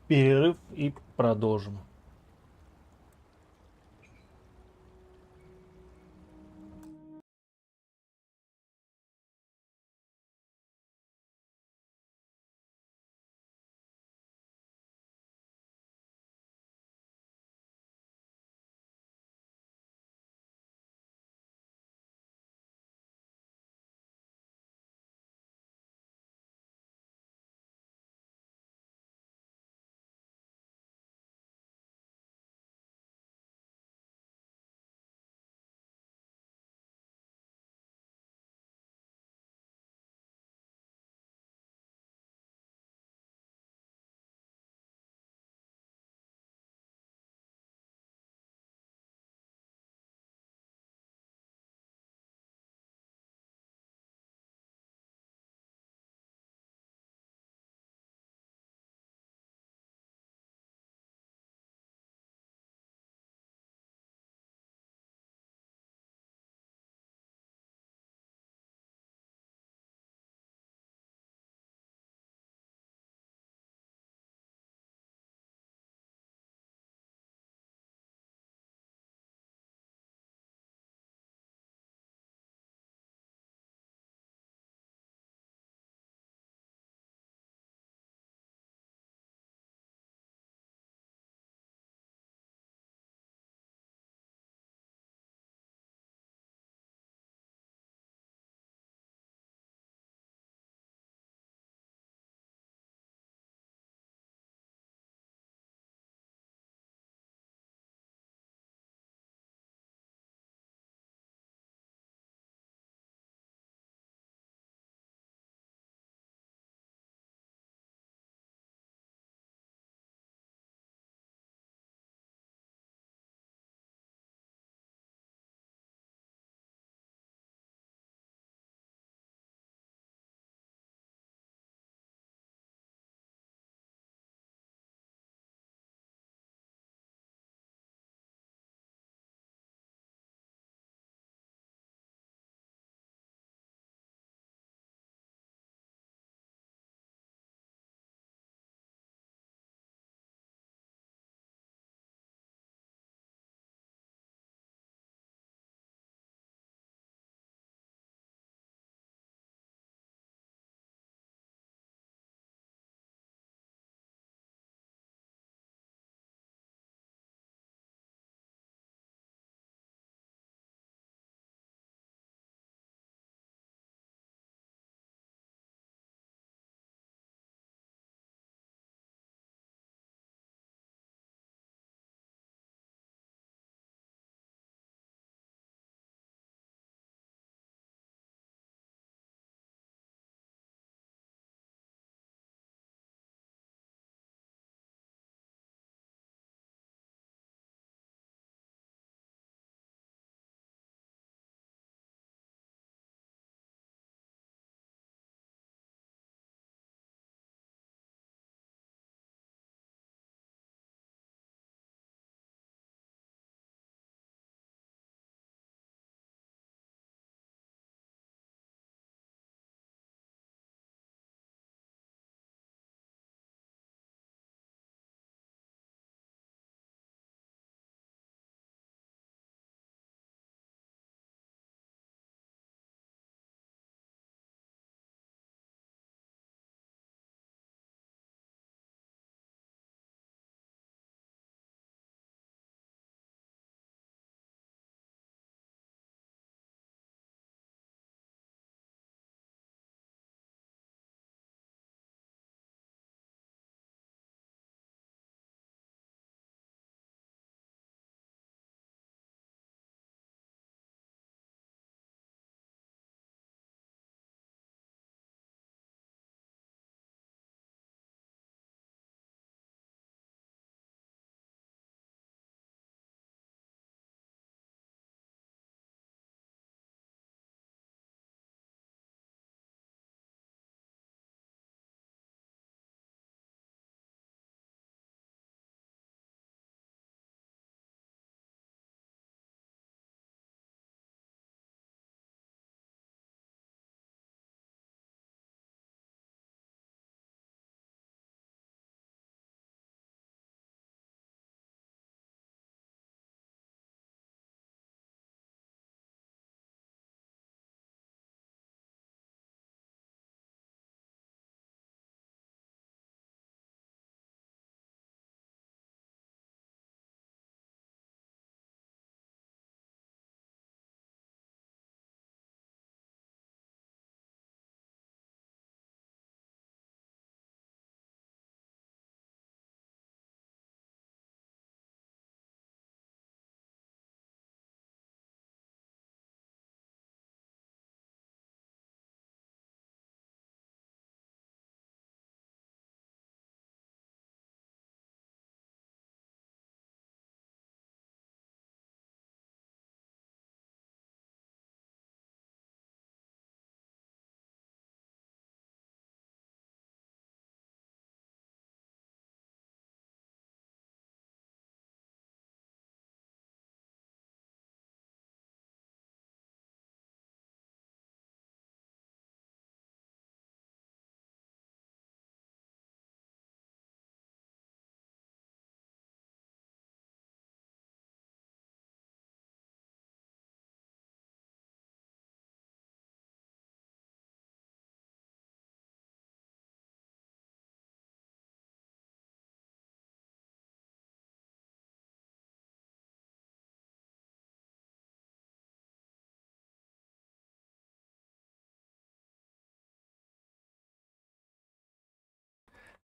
перерыв и продолжим.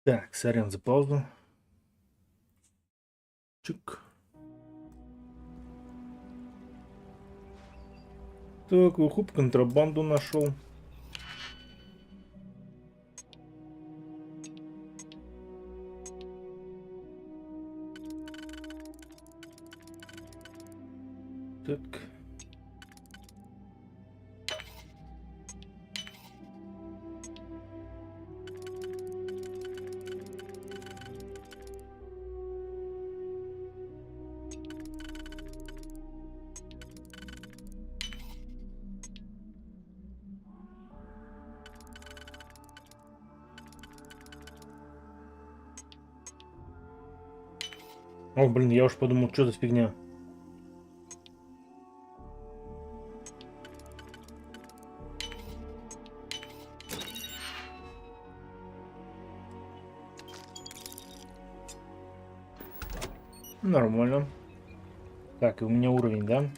Так, сорян за паузу. Чик. Так, ухуп, контрабанду нашел. Так. О, блин, я уж подумал, что за фигня. Нормально. Так, и у меня уровень, да?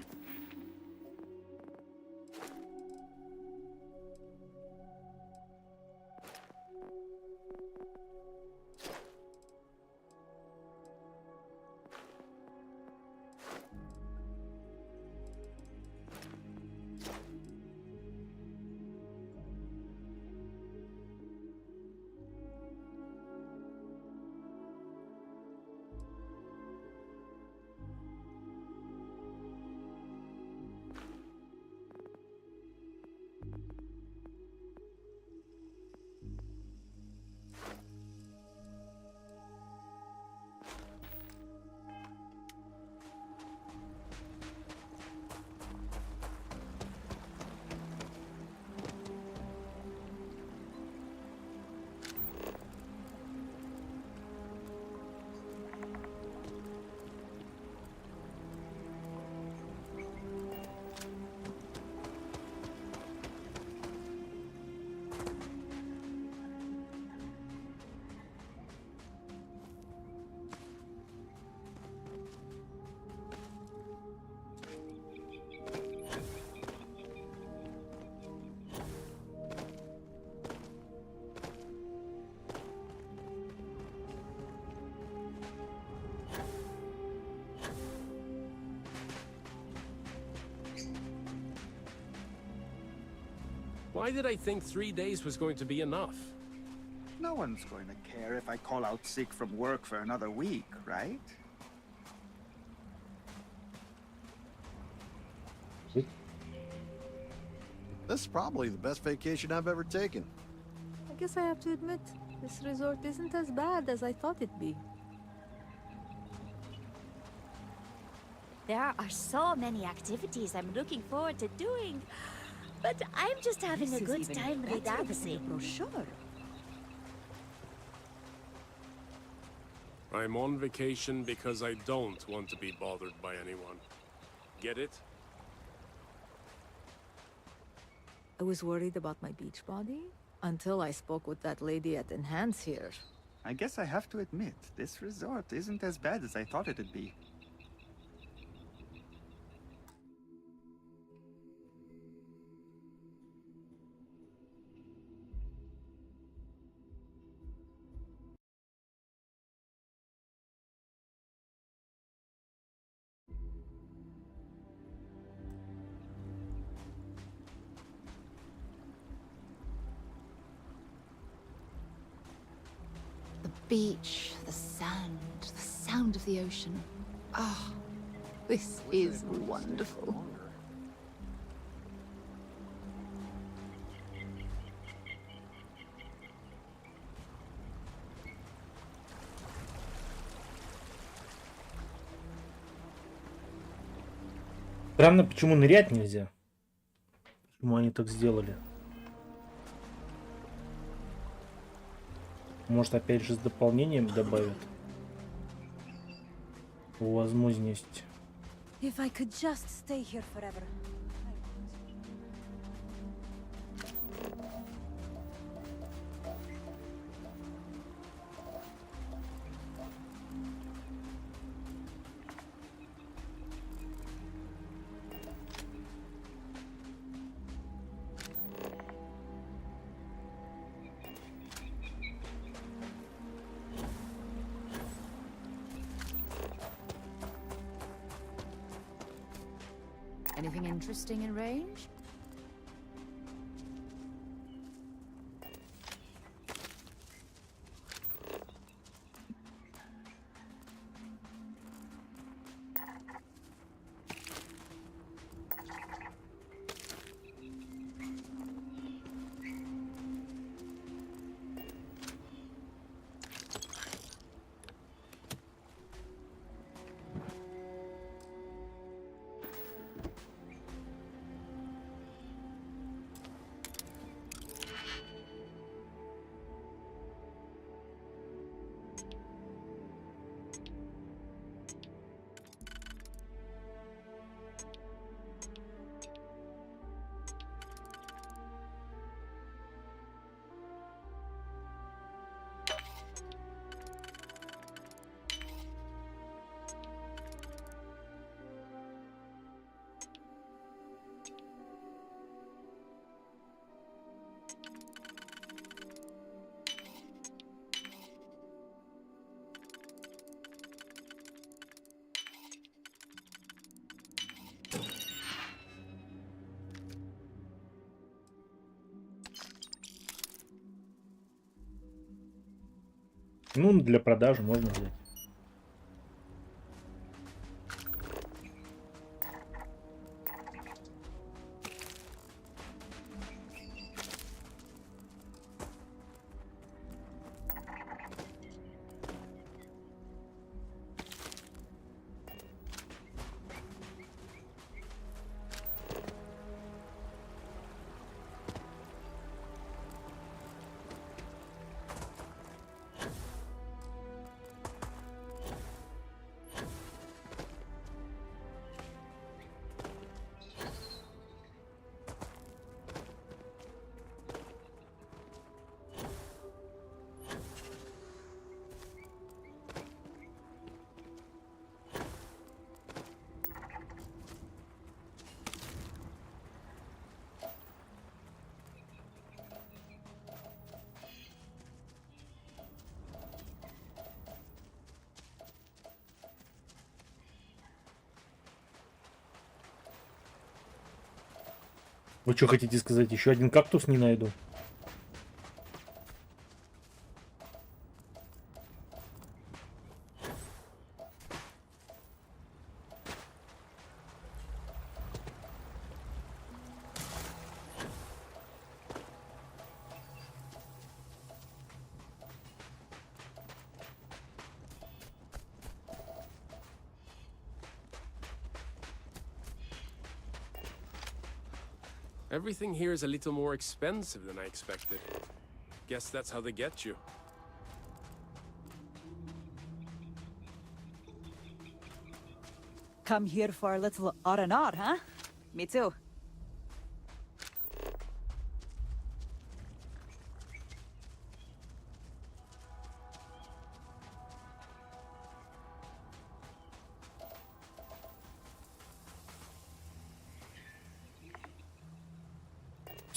Why did I think 3 days was going to be enough? No one's going to care if I call out sick from work for another week, right? This is probably the best vacation I've ever taken. I guess I have to admit, this resort isn't as bad as I thought it'd be. There are so many activities I'm looking forward to doing. But I'm just having a good time relaxing. I'm on vacation because I don't want to be bothered by anyone. Get it? I was worried about my beach body until I spoke with that lady at Enhance here. I guess I have to admit, this resort isn't as bad as I thought it'd be. Beach, the sound of the ocean. Ah, this is wonderful. Странно, почему нырять нельзя? Почему они так сделали? Может, опять же с дополнением добавят возможность. If I could just stay here forever. Anything interesting in range? Ну, для продажи можно взять. Вы что хотите сказать? Еще один кактус не найду. Everything here is a little more expensive than I expected. Guess that's how they get you. Come here for a little R&R, huh? Me too.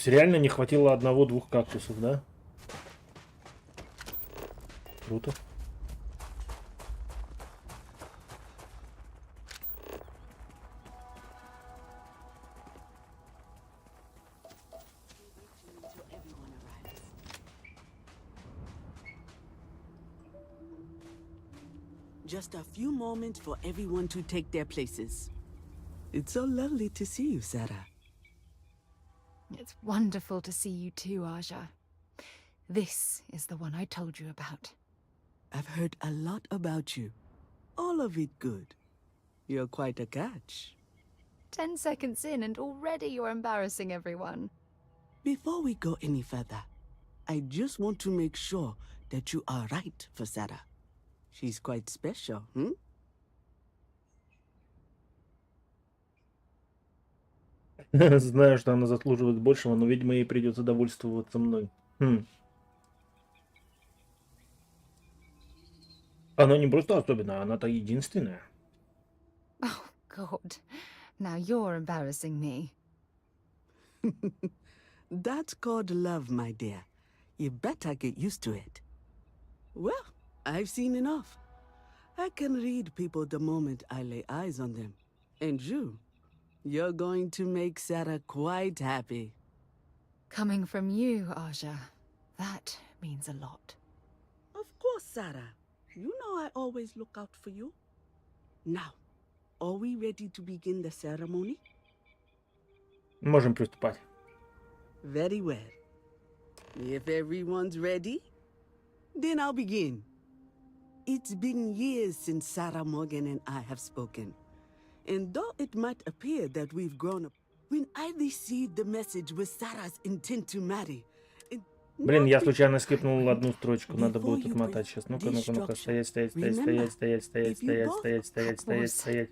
Реально не хватило одного-двух кактусов, да? Круто. Just a few moments for everyone to take their places. It's so lovely to see you, Sarah. It's wonderful to see you too, Aja. This is the one I told you about. I've heard a lot about you. All of it good. You're quite a catch. 10 seconds in and already you're embarrassing everyone. Before we go any further, I just want to make sure that you are right for Sarah. She's quite special, hmm? Знаю, что она заслуживает большего, но, видимо, ей придется довольствоваться мной. Она не просто особенная, она-то единственная. Oh, God. Now you're embarrassing me. That's called love, my dear. You better get used to it. Well, I've seen enough. I can read people the moment I lay eyes on them. And you You're going to make Sarah quite happy. Coming from you, Aja, that means a lot. Of course, Sarah. You know I always look out for you. Now, are we ready to begin the ceremony? Можем приступать. Very well. If everyone's ready, then I'll begin. It's been years since Sarah Morgan and I have spoken. And though it might appear that we've grown up, when I received the message with Sarah's intent to marry, Блин, я случайно скипнул одну строчку, надо будет отмотать сейчас. Ну-ка, ну-ка, ну-ка, стоять, стоять, стоять, стоять, стоять, стоять, стоять, стоять, стоять, стоять, стоять.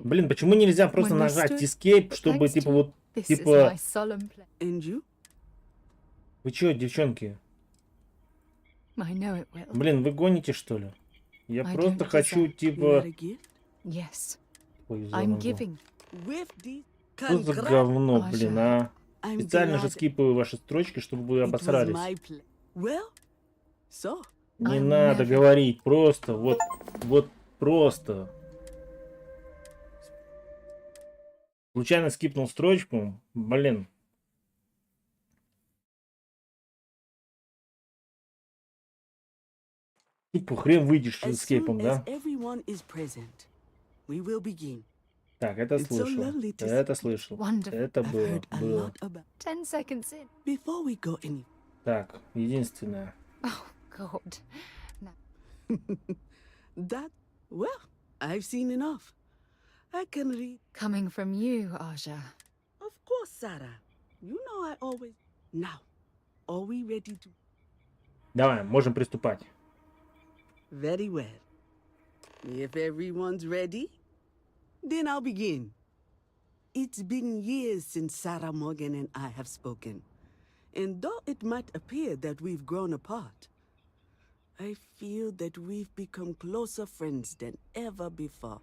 Блин, почему нельзя просто нажать Escape, чтобы типа вот, типа... Вы чё, девчонки? Блин, вы гоните, что ли? Я просто хочу, типа... Ой, что за говно, блин, а? Специально же скипаю ваши строчки, чтобы вы обосрались. Не надо говорить, просто, вот просто. Случайно скипнул строчку, блин. Тупо хрен выйдешь с эскейпом, да? Так, это слышал. Это слышал. Это было. Так, единственное. That, well, I've seen enough. I can read. Coming from you, Aja. Of course, Sarah. You know I always. Now, are we ready to? Давай, можем приступать. Very well. If everyone's ready, then I'll begin. It's been years since Sarah Morgan and I have spoken. And though it might appear that we've grown apart, I feel that we've become closer friends than ever before.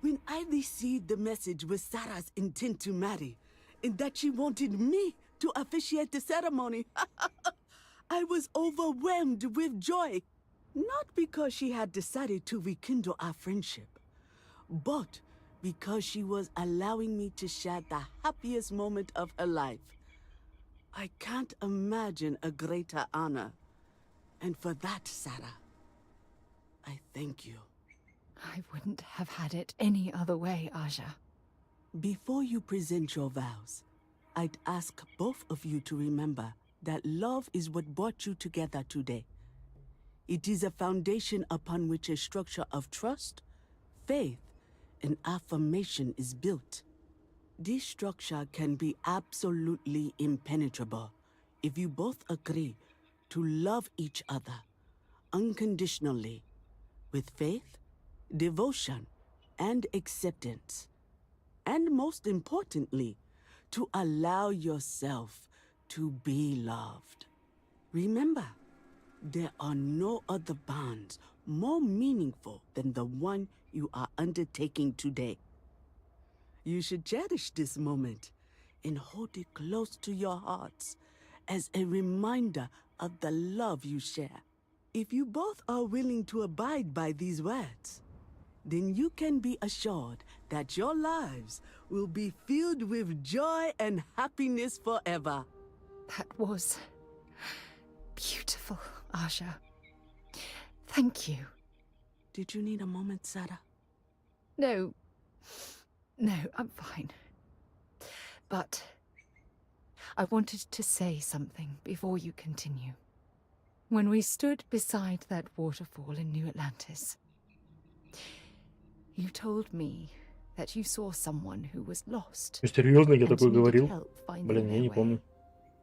When I received the message with Sarah's intent to marry, and that she wanted me to officiate the ceremony, I was overwhelmed with joy. Not because she had decided to rekindle our friendship, but because she was allowing me to share the happiest moment of her life. I can't imagine a greater honor. And for that, Sarah, I thank you. I wouldn't have had it any other way, Aja. Before you present your vows, I'd ask both of you to remember that love is what brought you together today. It is a foundation upon which a structure of trust, faith, and affirmation is built. This structure can be absolutely impenetrable if you both agree to love each other unconditionally with faith, devotion, and acceptance. And most importantly, to allow yourself to be loved. Remember, there are no other bonds more meaningful than the one you are undertaking today. You should cherish this moment and hold it close to your hearts as a reminder of the love you share. If you both are willing to abide by these words, then you can be assured that your lives will be filled with joy and happiness forever. That was beautiful, Aja. Thank you. Did you need a moment, Sarah? No, I'm fine. But I wanted to say something before you continue. When we stood beside that waterfall in New Atlantis, you told me that you saw someone who was lost. Серьезно, я and такое needed говорил? help finding Блин, я their не way. помню.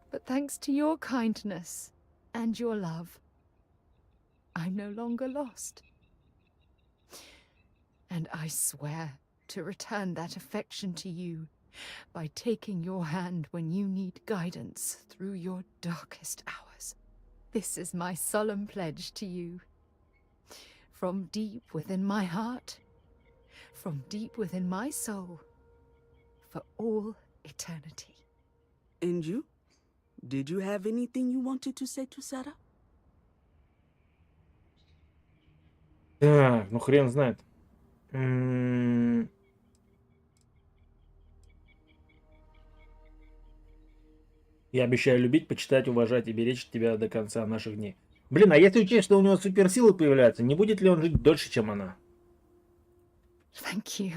But thanks to your kindness and your love, I'm no longer lost. And I swear to return that affection to you by taking your hand when you need guidance through your darkest hours. This is my solemn pledge to you. From deep within my heart, from deep within my soul, for all eternity. And you? Did you have anything you wanted to say to Sarah? Так, ну хрен знает. Я обещаю любить, почитать, уважать и беречь тебя до конца наших дней. Блин, а если учесть, что у него суперсилы появляются, не будет ли он жить дольше, чем она? Thank you.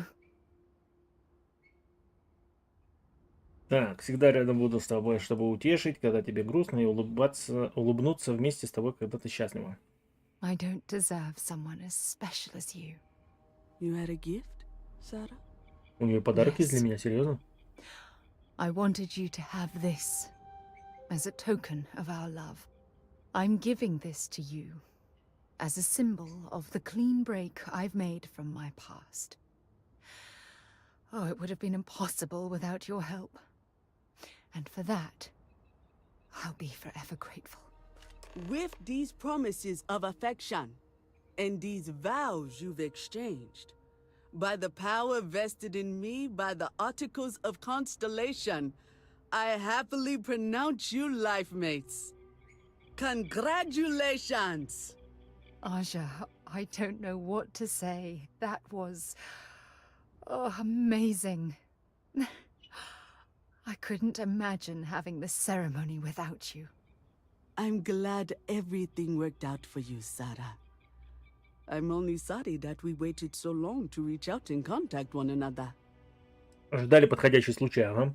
Так, всегда рядом буду с тобой, чтобы утешить, когда тебе грустно, и улыбнуться вместе с тобой, когда ты счастлива. I don't deserve someone as special as you. You had a gift, Sarah? У нее подарок есть Yes. для меня, серьезно? I wanted you to have this as a token of our love. I'm giving this to you as a symbol of the clean break I've made from my past. Oh, it would have been impossible without your help. And for that, I'll be forever grateful. With these promises of affection and these vows you've exchanged, by the power vested in me by the Articles of Constellation, I happily pronounce you life mates. Congratulations! Aja, I don't know what to say. That was amazing. I couldn't imagine having the ceremony without you. I'm glad everything worked out for you, Sarah. I'm only sorry that we waited so long to reach out and contact one another. Ждали подходящий случай, ага.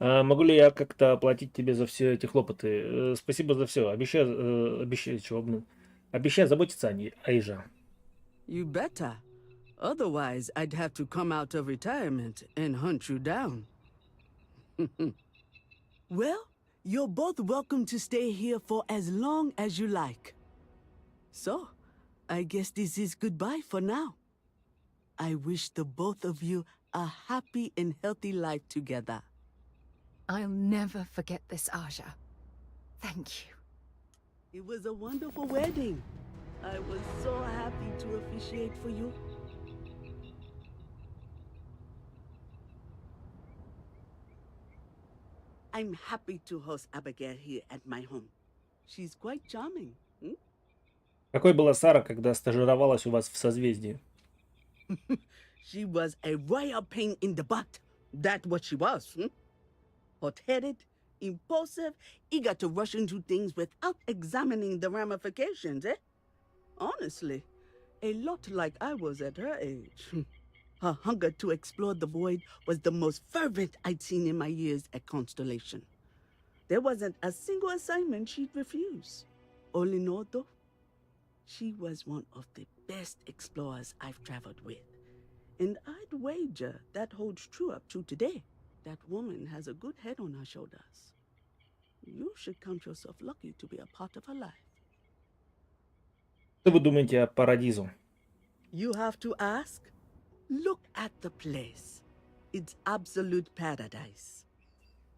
Могу ли я как-то оплатить тебе за все эти хлопоты? Спасибо за все. Обещаю заботиться о ней, Айжа. You better. Otherwise, I'd have to come out of retirement and hunt you down. Well, you're both welcome to stay here for as long as you like. So, I guess this is goodbye for now. I wish the both of you a happy and healthy life together. I'll never forget this, Aja. Thank you. It was a wonderful wedding. I was so happy to officiate for you. I'm happy to host Abigail here at my home. She's quite charming. Какой была Сара, когда стажировалась у вас в созвездии? She was a royal pain in the butt. That's what she was. Hot-headed, impulsive, eager to rush into things without examining the ramifications, eh? Honestly, a lot like I was at her age. Her hunger to explore the void was the most fervent I'd seen in my years at Constellation. There wasn't a single assignment she'd refuse. All in all, though, she was one of the best explorers I've traveled with. And I'd wager that holds true up to today. That woman has a good head on her shoulders. You should count yourself lucky to be a part of her life. Что вы думаете о Парадизу? You have to ask? Look at the place. It's absolute paradise.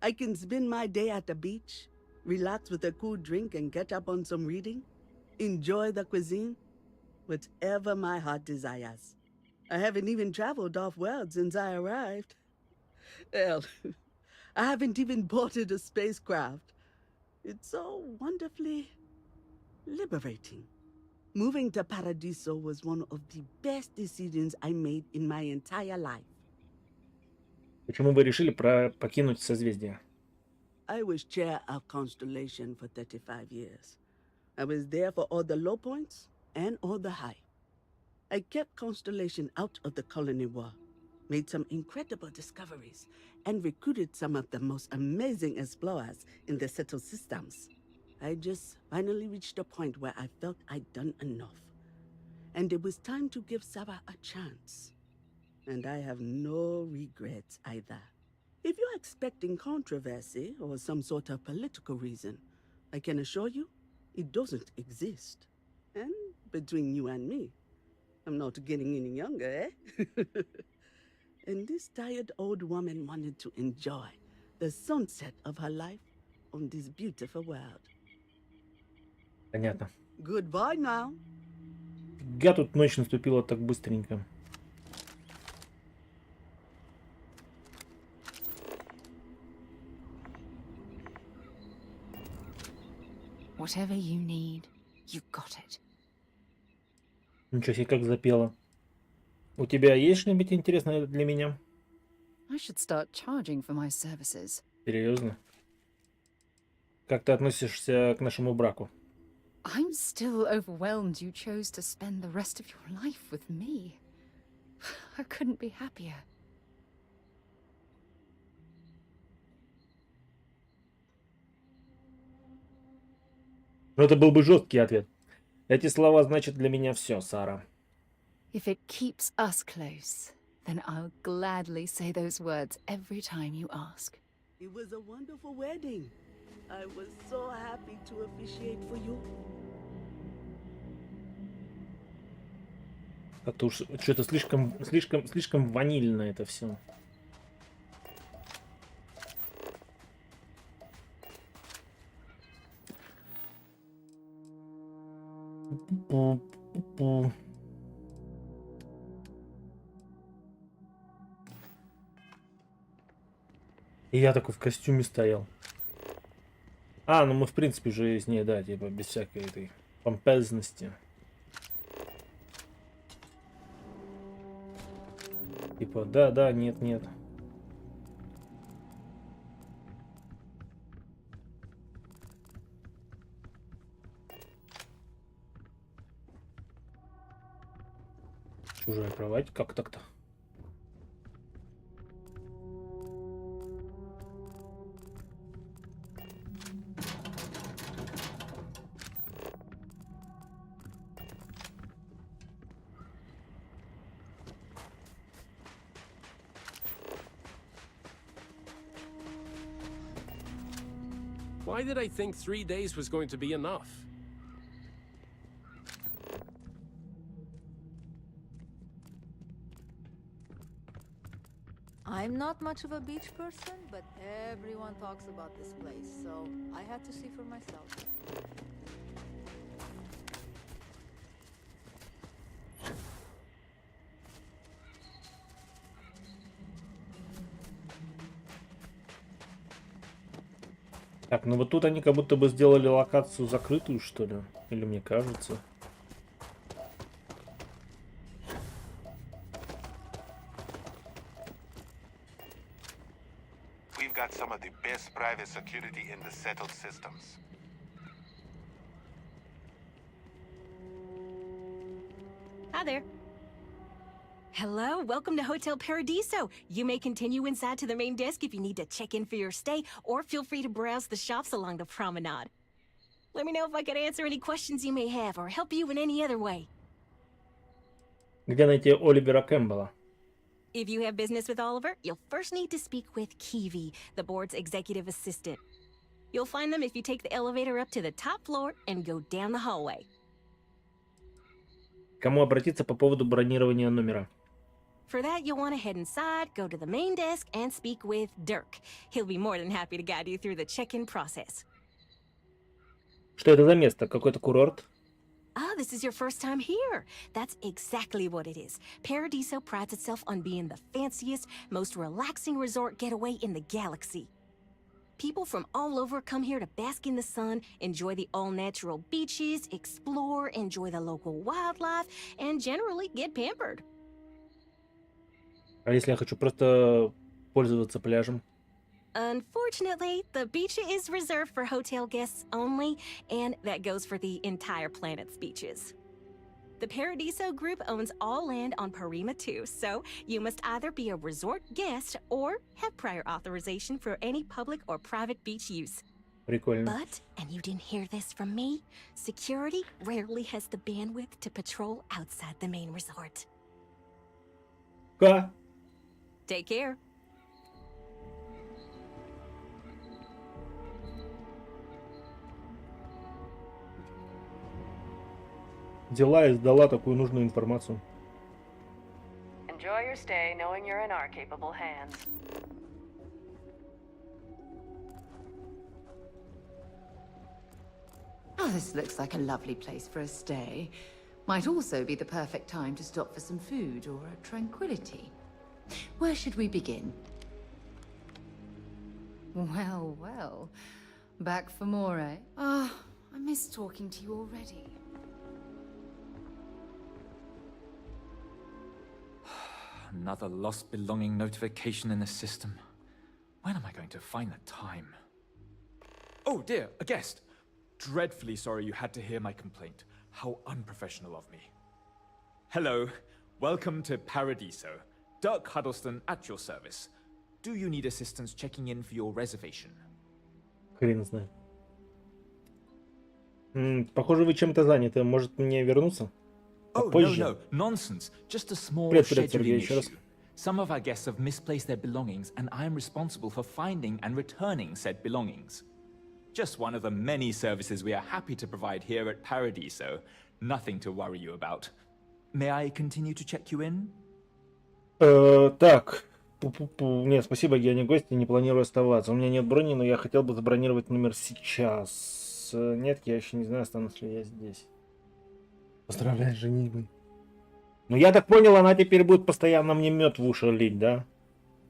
I can spend my day at the beach, relax with a cool drink and get up on some reading, enjoy the cuisine, whatever my heart desires. I haven't even traveled off-world since I arrived. Hell, I haven't even boarded a spacecraft. It's so wonderfully liberating. Moving to Paradiso was one of the best decisions I made in my entire life. Почему вы решили покинуть созвездие? I was chair of Constellation for 35 years. I was there for all the low points and all the high. I kept Constellation out of the colony war, made some incredible discoveries, and recruited some of the most amazing explorers in the settled systems. I just finally reached a point where I felt I'd done enough. And it was time to give Sarah a chance. And I have no regrets either. If you're expecting controversy or some sort of political reason, I can assure you it doesn't exist. And between you and me, I'm not getting any younger, eh? And this tired old woman wanted to enjoy the sunset of her life on this beautiful world. Понятно. Goodbye now. Я тут ночь наступила так быстренько. Whatever you need, you got it. Ничего себе, как запела. У тебя есть что-нибудь интересное для меня? I should start charging for my services. Серьезно? Как ты относишься к нашему браку? I'm still overwhelmed you chose to spend the rest of your life with me. I couldn't be happier. Но это был бы жесткий ответ. Эти слова значат для меня все, Сара. If it keeps us close, then I'll gladly say those words every time you ask. It was a wonderful wedding. I was so happy to officiate for you. Как-то уж что-то слишком ванильно это все. И я такой в костюме стоял. А, ну мы в принципе уже с ней, да, типа без всякой этой помпезности. Типа, да, нет. Чужая кровать, как так-то? Why did I think 3 days was going to be enough? I'm not much of a beach person, but everyone talks about this place, so I had to see for myself. Так, ну вот тут они как будто бы сделали локацию закрытую, что ли? Или мне кажется? We've got some of the best private security in the settled systems. Hi there. Hello, welcome to Hotel Paradiso. You may continue inside to the main desk if you need to check in for your stay, or feel free to browse the shops along the promenade. Let me know if I could answer any questions you may have, or help you in any other way. Где найти Оливера Кэмпбелла? If you have business with Oliver, you'll first need to speak with Kiwi, the board's executive assistant. You'll find them if you take the elevator up to the top floor and go down the hallway. Кому обратиться по поводу бронирования номера? For that, you'll want to head inside, go to the main desk, and speak with Dirk. He'll be more than happy to guide you through the check-in process. Что это за место? Какой-то курорт? Ah, this is your first time here. That's exactly what it is. Paradiso prides itself on being the fanciest, most relaxing resort getaway in the galaxy. People from all over come here to bask in the sun, enjoy the all-natural beaches, explore, enjoy the local wildlife, and generally get pampered. А если я хочу просто пользоваться пляжем? Unfortunately, the beach is reserved for hotel guests only, and that goes for the entire planet's beaches. The Paradiso Group owns all land on Parima 2, so you must either be a resort guest or have prior authorization for any public or private beach use. Прикольно. But, and you didn't hear this from me, security rarely has the bandwidth to patrol outside the main resort. Ка? Take care. Взяла и сдала такую нужную информацию. Enjoy your stay, knowing you're in our capable hands. Oh, this looks like a lovely place for a stay. Might also be the perfect time to stop for some food or a tranquility. Where should we begin? Well, well. Back for more, eh? Ah, I miss talking to you already. Another lost belonging notification in the system. When am I going to find the time? Oh dear, a guest. Dreadfully sorry you had to hear my complaint. How unprofessional of me. Hello, welcome to Paradiso. Dirk Huddleston at your service. Do you need assistance checking in for your reservation? Хрен знает. Похоже, вы чем-то заняты. Может, мне вернуться? Oh, no, nonsense. Just a small scheduling issue. Some of our guests have misplaced their belongings, and I am responsible for finding and returning said belongings. Just one of the many services we are happy to provide here at Paradiso. Nothing to worry you about. May I continue to check you in? Так. Нет, спасибо, я не гость и не планирую оставаться. У меня нет брони, но я хотел бы забронировать номер сейчас. Нет, я еще не знаю, останусь ли я здесь. Поздравляю с женитьбой. Ну, я так понял, она теперь будет постоянно мне мед в уши лить, да?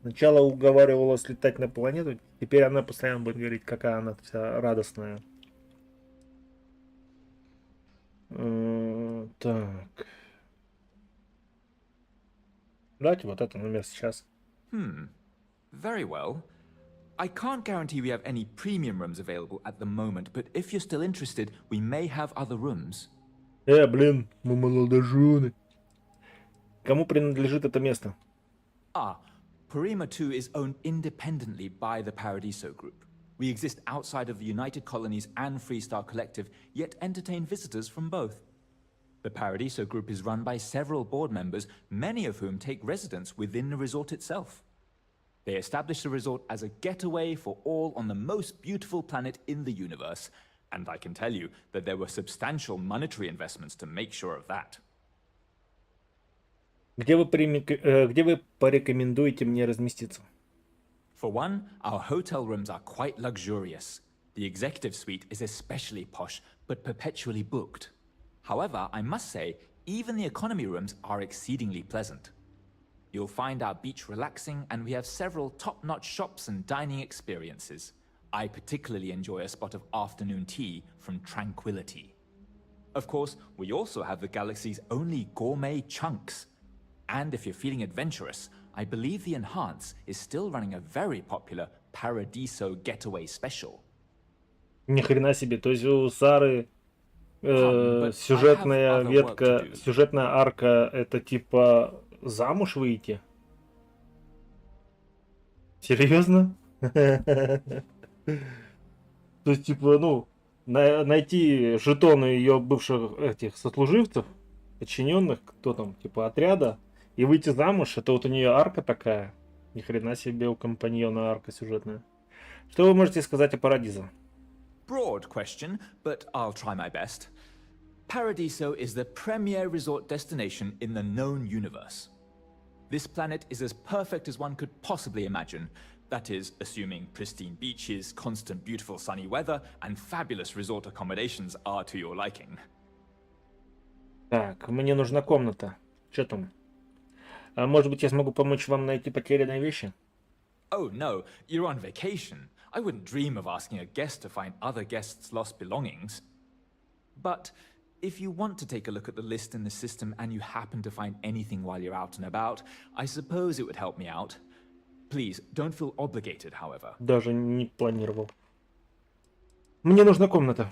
Сначала уговаривала слетать на планету, теперь она постоянно будет говорить, какая она вся радостная. Так. Давайте вот это номер сейчас. Very well. I can't guarantee we have any premium rooms available at the moment, but if you're still interested, we may have other rooms. Блин, мы молодожены. Кому принадлежит это место? Parima 2 is owned independently by the Paradiso Group. We exist outside of the United Colonies and Freestar Collective, yet entertain visitors from both. The Paradiso Group is run by several board members, many of whom take residence within the resort itself. They established the resort as a getaway for all on the most beautiful planet in the universe, and I can tell you that there were substantial monetary investments to make sure of that. Где вы порекомендуете мне разместиться? For one, our hotel rooms are quite luxurious. The executive suite is especially posh, but perpetually booked. However, I must say, even the economy rooms are exceedingly pleasant. You'll find our beach relaxing, and we have several top-notch shops and dining experiences. I particularly enjoy a spot of afternoon tea from Tranquility. Of course, we also have the galaxy's only gourmet chunks. And if you're feeling adventurous, I believe the Enhance is still running a very popular Paradiso Getaway Special. Ни хрена себе, то есть у Сары сюжетная ветка, сюжетная арка, это типа замуж выйти? Серьезно? То есть типа, ну, найти жетоны ее бывших этих сослуживцев, подчиненных, кто там, типа отряда, и выйти замуж, это вот у нее арка такая. Ни хрена себе у компаньона арка сюжетная. Что вы можете сказать о Парадизо? Broad question, but I'll try my best. Paradiso is the premier resort destination in the known universe. This planet is as perfect as one could possibly imagine. That is, assuming pristine beaches, constant beautiful sunny weather, and fabulous resort accommodations are to your liking. Так, мне нужна комната. Что там? А может быть, я смогу помочь вам найти потерянные вещи? Oh no, you're on vacation. I wouldn't dream of asking a guest to find other guests' lost belongings. But if you want to take a look at the list in the system and you happen to find anything while you're out and about, I suppose it would help me out. Please, don't feel obligated, however. Даже не планировал. Мне нужна комната.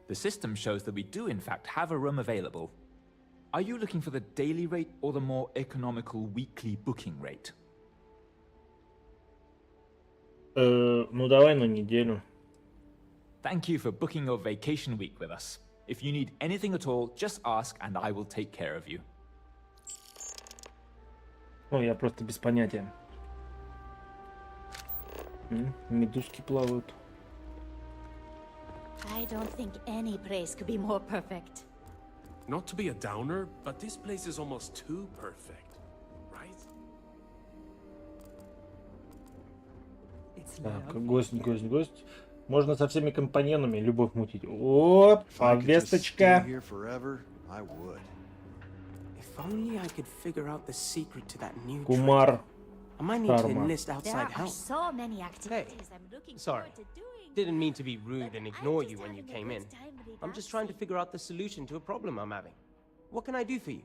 The system shows that we do in fact have a room available. Are you looking for the daily rate or the more economical weekly booking rate? Ну давай на неделю. Thank you for booking your vacation week with us. If you need anything at all, just ask and I will take care of you. Ну, я просто без понятия. Медузки плавают. I don't think any place could be more perfect. Not to be a downer, but this place is almost too perfect, right? Так, гость. Можно со всеми компаньонами любовь мутить. Оп, повесточка. Кумар. Карма. Sorry. Didn't mean to be rude and ignore you when you came in. I'm just trying to figure out the solution to a problem I'm having. What can I do for you?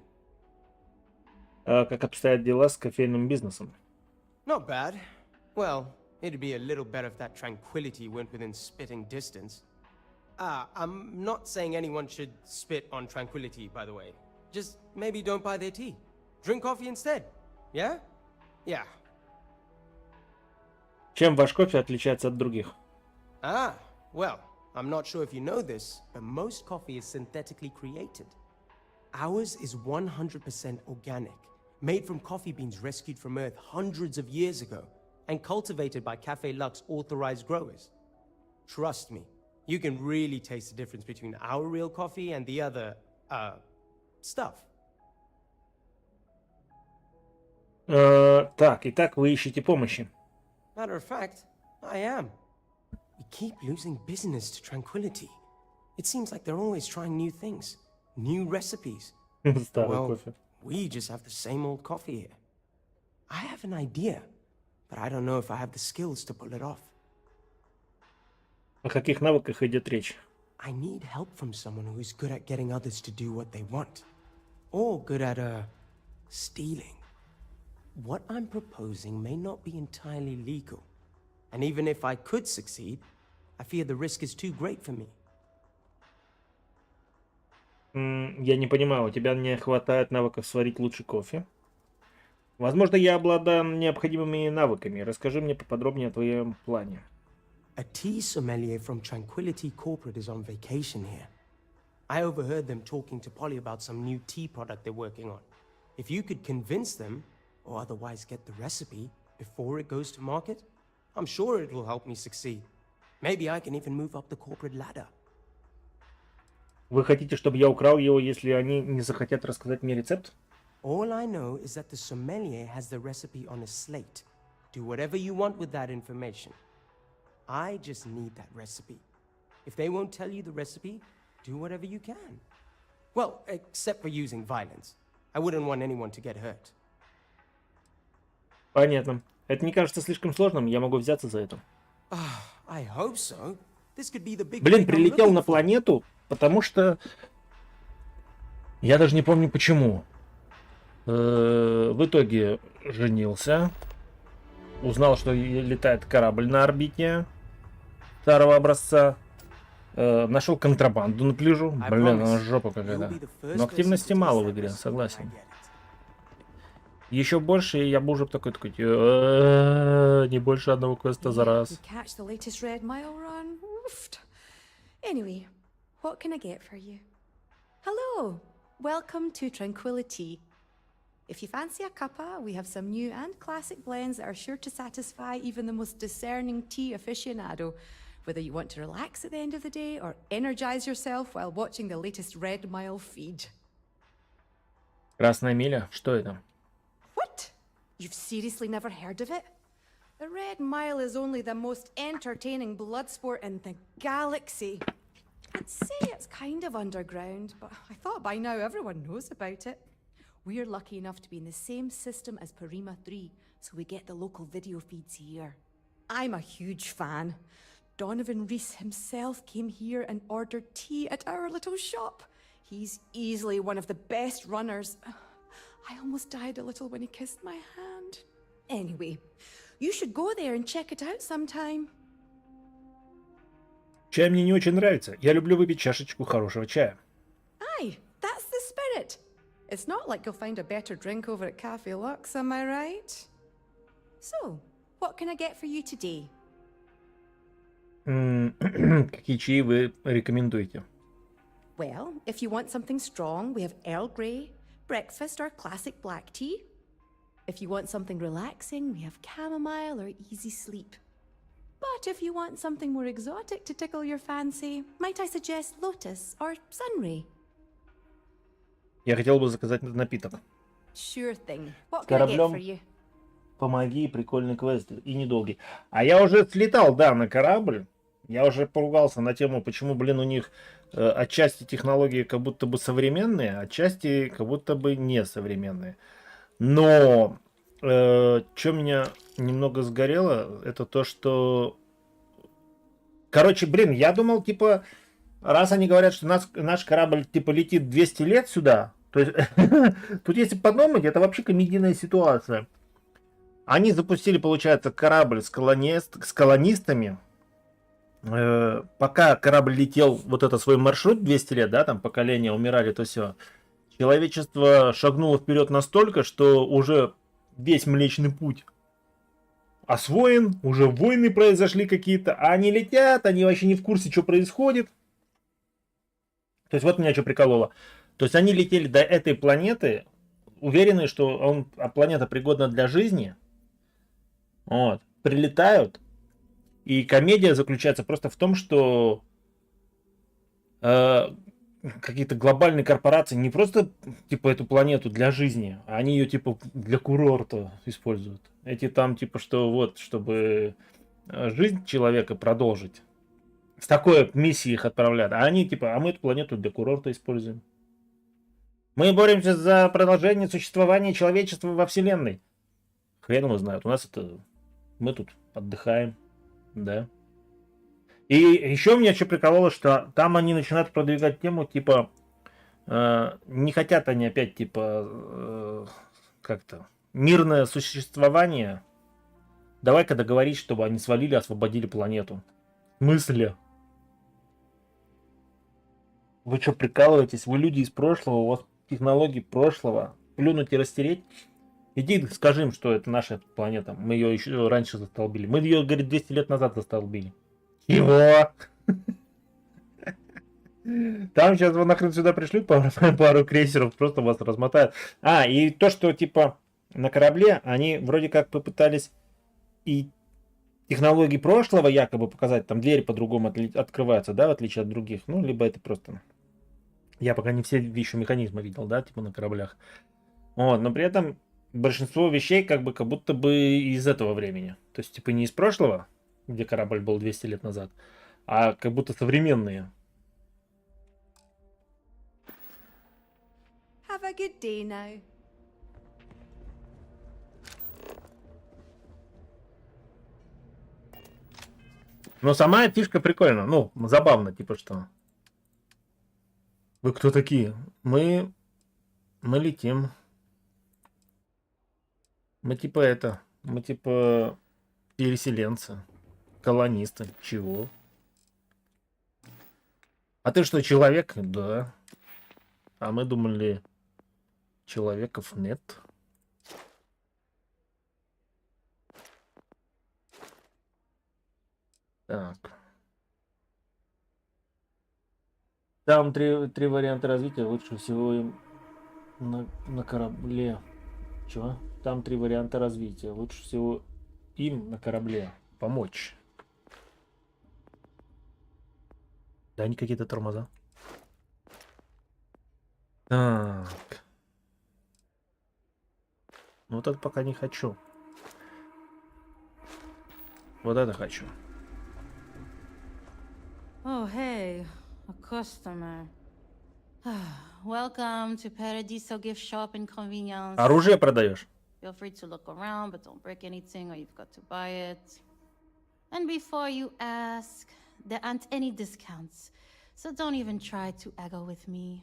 Как обстоят дела с кофейным бизнесом? Not bad. Well, It'd be a little better if that tranquility weren't within spitting distance. I'm not saying anyone should spit on tranquility, by the way. Just maybe don't buy their tea. Drink coffee instead. Yeah? Yeah. Чем ваш кофе отличается от других? Well, I'm not sure if you know this, but most coffee is synthetically created. Ours is 100% organic, made from coffee beans rescued from Earth hundreds of years ago, and cultivated by Café Luxe authorized growers. Trust me, you can really taste the difference between our real coffee and the other, stuff. Итак, вы ищете помощи. Matter of fact, I am. We keep losing business to tranquility. It seems like they're always trying new things, new recipes. Well, we just have the same old coffee here. I have an idea, but I don't know if I have the skills to pull it off. О каких навыках идет речь? I need help from someone who is good at getting others to do what they want. Or good at, stealing. What I'm proposing may not be entirely legal. And even if I could succeed, I fear the risk is too great for me. Я не понимаю, у тебя не хватает навыков сварить лучше кофе? Возможно, я обладаю необходимыми навыками. Расскажи мне поподробнее о твоем плане. A tea sommelier from Tranquility Corporate is on vacation here. I overheard them talking to Polly about some new tea product they're working on. If you could convince them, or otherwise get the recipe before it goes to market, I'm sure it will help me succeed. Maybe I can even move up the corporate ladder. Вы хотите, чтобы я украл его, если они не захотят рассказать мне рецепт? All I know is that the sommelier has the recipe on a slate. Do whatever you want with that information. I just need that recipe. If they won't tell you the recipe, do whatever you can. Well, except for using violence. I wouldn't want anyone to get hurt. Понятно. Это не кажется слишком сложным, я могу взяться за это. I hope so. This could be the big Блин, прилетел на планету, потому что... Я даже не помню почему. В итоге женился. Узнал, что летает корабль на орбите старого образца. Нашел контрабанду на пляжу. Блин, жопа какая-то. Но активности мало в игре, согласен. Еще больше, я бы уже такой, не больше одного квеста за раз. Anyway, what can I get for you? Hello, welcome to Tranquility. If you fancy a cuppa, we have some new and classic blends that are sure to satisfy even the most discerning tea aficionado, whether you want to relax at the end of the day or energize yourself while watching the latest Red Mile feed. Красная миля? Что это? What? You've seriously never heard of it? The Red Mile is only the most entertaining blood sport in the galaxy. I'd say it's kind of underground, but I thought by now everyone knows about it. We're lucky enough to be in the same system as Parima 3, so we get the local video feeds here. I'm a huge fan. Donovan Reese himself came here and ordered tea at our little shop. He's easily one of the best runners. I almost died a little when he kissed my hand. Anyway, you should go there and check it out sometime. Чай мне не очень нравится. Я люблю выпить чашечку хорошего чая. Aye, that's the spirit. It's not like you'll find a better drink over at Café Luxe, am I right? So, what can I get for you today? Какие чаи вы рекомендуете? Well, if you want something strong, we have Earl Grey, breakfast or classic black tea. If you want something relaxing, we have chamomile or easy sleep. But if you want something more exotic to tickle your fancy, might I suggest lotus or sunray? Я хотел бы заказать напиток. Sure thing. What can I get for you? Помоги, прикольный квест и недолгий. А я уже слетал, да, на корабль. Я уже поругался на тему, почему, блин, у них отчасти технологии как будто бы современные, отчасти как будто бы не современные. Но что меня немного сгорело, это то, что... Короче, блин, я думал, типа, раз они говорят, что наш корабль, типа, летит 200 лет сюда, то есть, тут если подумать, это вообще комедийная ситуация. Они запустили, получается, корабль с колонистами. Пока корабль летел вот это свой маршрут 200 лет, да, там поколения умирали, то все. Человечество шагнуло вперед настолько, что уже весь Млечный Путь освоен, уже войны произошли какие-то, а они летят, они вообще не в курсе, что происходит. То есть вот меня что прикололо. То есть они летели до этой планеты, уверены, что планета пригодна для жизни. Вот. Прилетают. И комедия заключается просто в том, что какие-то глобальные корпорации не просто типа эту планету для жизни, а они ее типа для курорта используют. Эти там типа что вот, чтобы жизнь человека продолжить. С такой миссией их отправляют. А они типа, а мы эту планету для курорта используем. Мы боремся за продолжение существования человечества во Вселенной. Хрен его знает. У нас это... Мы тут отдыхаем. Да. И еще меня что прикололо, что там они начинают продвигать тему, типа, не хотят они опять, типа, как-то, мирное существование. Давай-ка договорить, чтобы они свалили, освободили планету. В смысле? Вы что, прикалываетесь? Вы люди из прошлого, у вас технологии прошлого. Плюнуть и растереть? Иди скажи им, что это наша планета. Мы ее еще раньше застолбили. Мы ее, говорит, 200 лет назад застолбили. Чего? Там сейчас вы нахрен сюда пришлют пару крейсеров, просто вас размотают. И то, что типа на корабле они вроде как попытались и технологии прошлого якобы показать, там двери по-другому открываются, да, в отличие от других. Ну, либо это просто... Я пока не все еще механизмы видел, да, типа на кораблях. Вот, но при этом большинство вещей как будто бы из этого времени. То есть, типа, не из прошлого, где корабль был 200 лет назад, а как будто современные. Have a good day now. Но сама фишка прикольная, ну, забавно, типа что. Вы кто такие? Мы летим. Мы типа переселенцы, колонисты. Чего? А ты что, человек? Да. А мы думали, человеков нет. Так. Там три варианта развития. Лучше всего им на корабле. Чего? Там 3 варианта развития. Лучше всего им на корабле помочь. Да, они какие-то тормоза. Так. Ну, вот это пока не хочу. Вот это хочу. Oh, hey, a customer. Welcome to Paradiso gift shop and convenience. Оружие продаешь? Feel free to look around, but don't break anything or you've got to buy it. And before you ask, there aren't any discounts, so don't even try to haggle with me.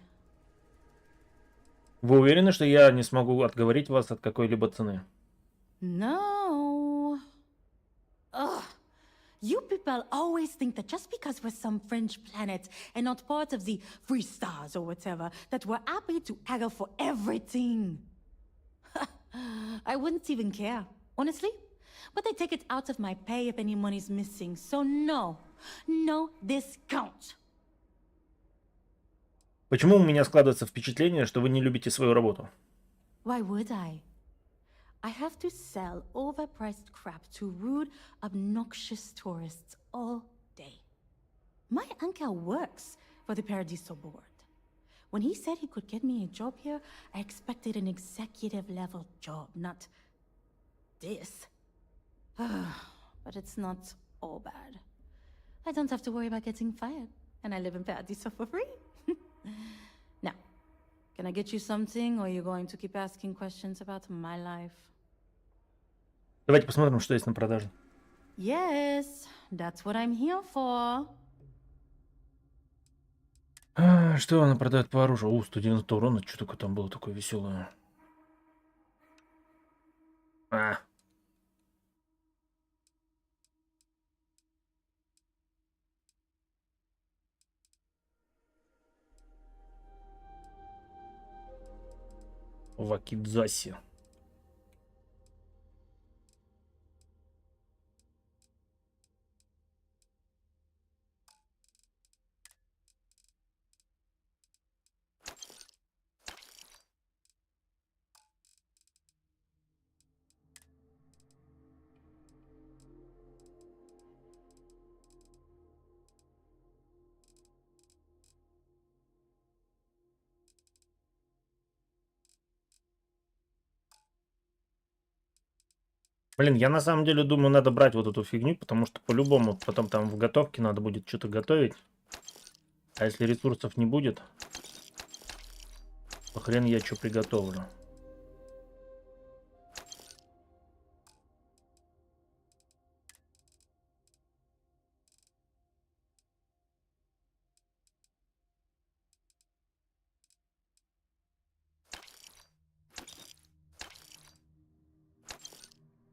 Вы уверены, что я не смогу отговорить вас от какой-либо цены? No. Ugh. You people always think that just because we're some French planet and not part of the free stars or whatever, that we're happy to haggle for everything. I wouldn't even care, honestly. But I take it out of my pay if any money's missing. So no discount. Почему у меня складывается впечатление, что вы не любите свою работу? Why would I? I have to sell overpriced crap to rude, obnoxious tourists all day. My uncle works for the Paradiso board. When he said he could get me a job here, I expected an executive level job, not this. But it's not all bad. I don't have to worry about getting fired, and I live in Paradiso for free. Now, can I get you something, or are you going to keep asking questions about my life? Давайте посмотрим, что есть на продаже. Yes, that's what I'm here for. Что она продает по оружию? 190 урона. Что такое там было такое веселое? в Акидзасе. Блин, я на самом деле думаю, надо брать вот эту фигню, потому что по-любому потом там в готовке надо будет что-то готовить. А если ресурсов не будет, то хрен я что приготовлю.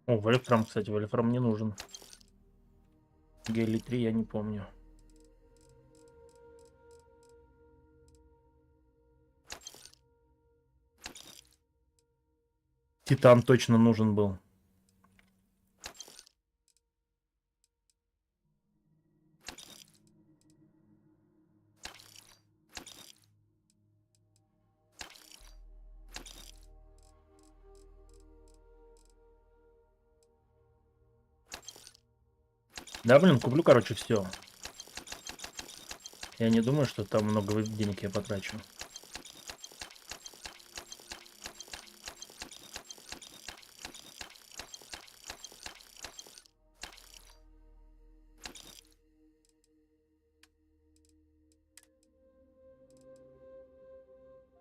О, вольфрам, кстати, вольфрам не нужен. Гелий 3 я не помню. Титан точно нужен был. Да, блин, куплю, короче, все. Я не думаю, что там много денег я потрачу.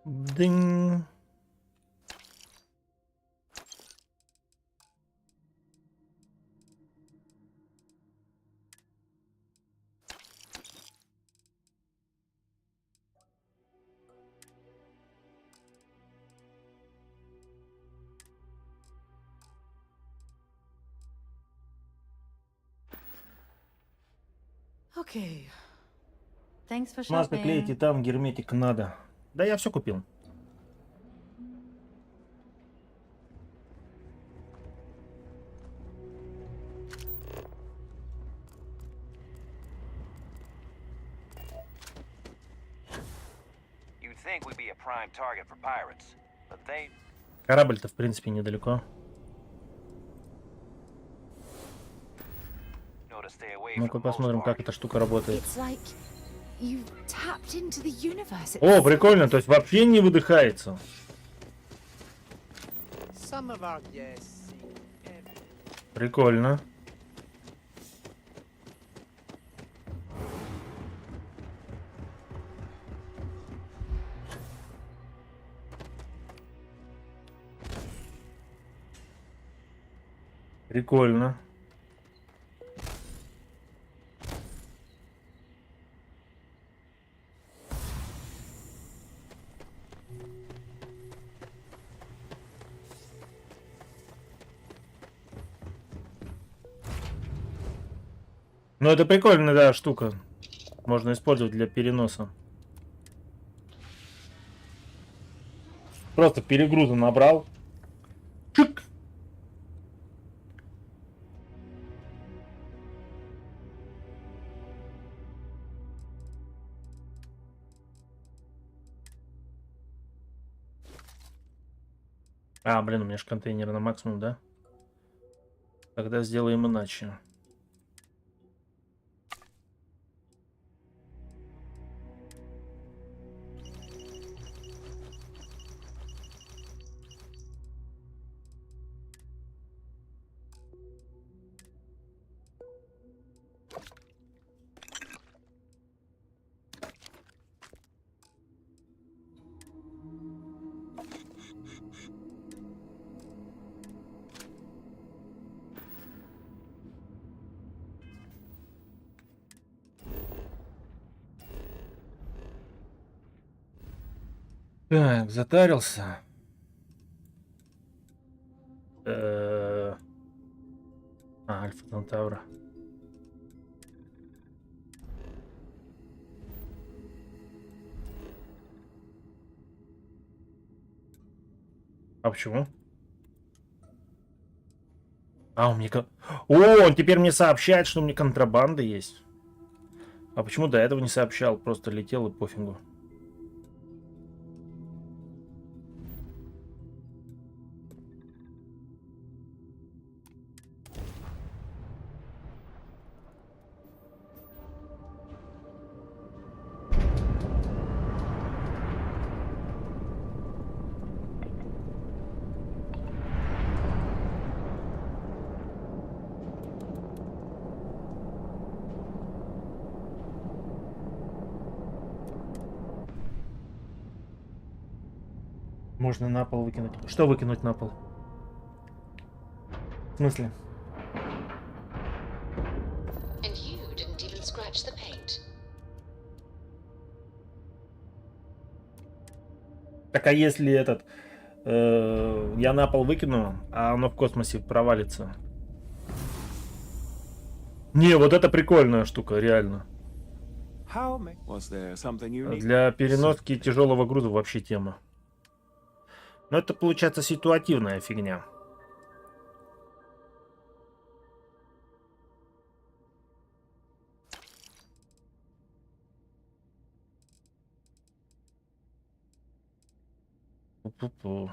Дынь. Okay. Thanks for Маска, клей, shopping. титан, герметик надо. Да, я все купил. You'd think we'd be a prime target for pirates, but they... Корабль-то, в принципе, недалеко. know to stay away Ну-ка from most посмотрим, как parties. эта штука работает. It's like you tapped into the universe. О, прикольно, то есть вообще не выдыхается. Some of our guests Прикольно. Прикольно. Ну, это прикольная, да, штука. Можно использовать для переноса. Просто перегруза набрал. Чик! А, блин, у меня же контейнер на максимум, да? Тогда сделаем иначе. Так, затарился. Альфа Центавра. А почему? А, он мне... он теперь мне сообщает, что у меня контрабанда есть. А почему до этого не сообщал? Просто летел и пофигу. Можно на пол выкинуть. Что выкинуть на пол? В смысле? Так а если этот... я на пол выкину, а оно в космосе провалится? Не, вот это прикольная штука, реально. Для переноски тяжелого груза вообще тема. Но это получается ситуативная фигня. Пу-пу-пу.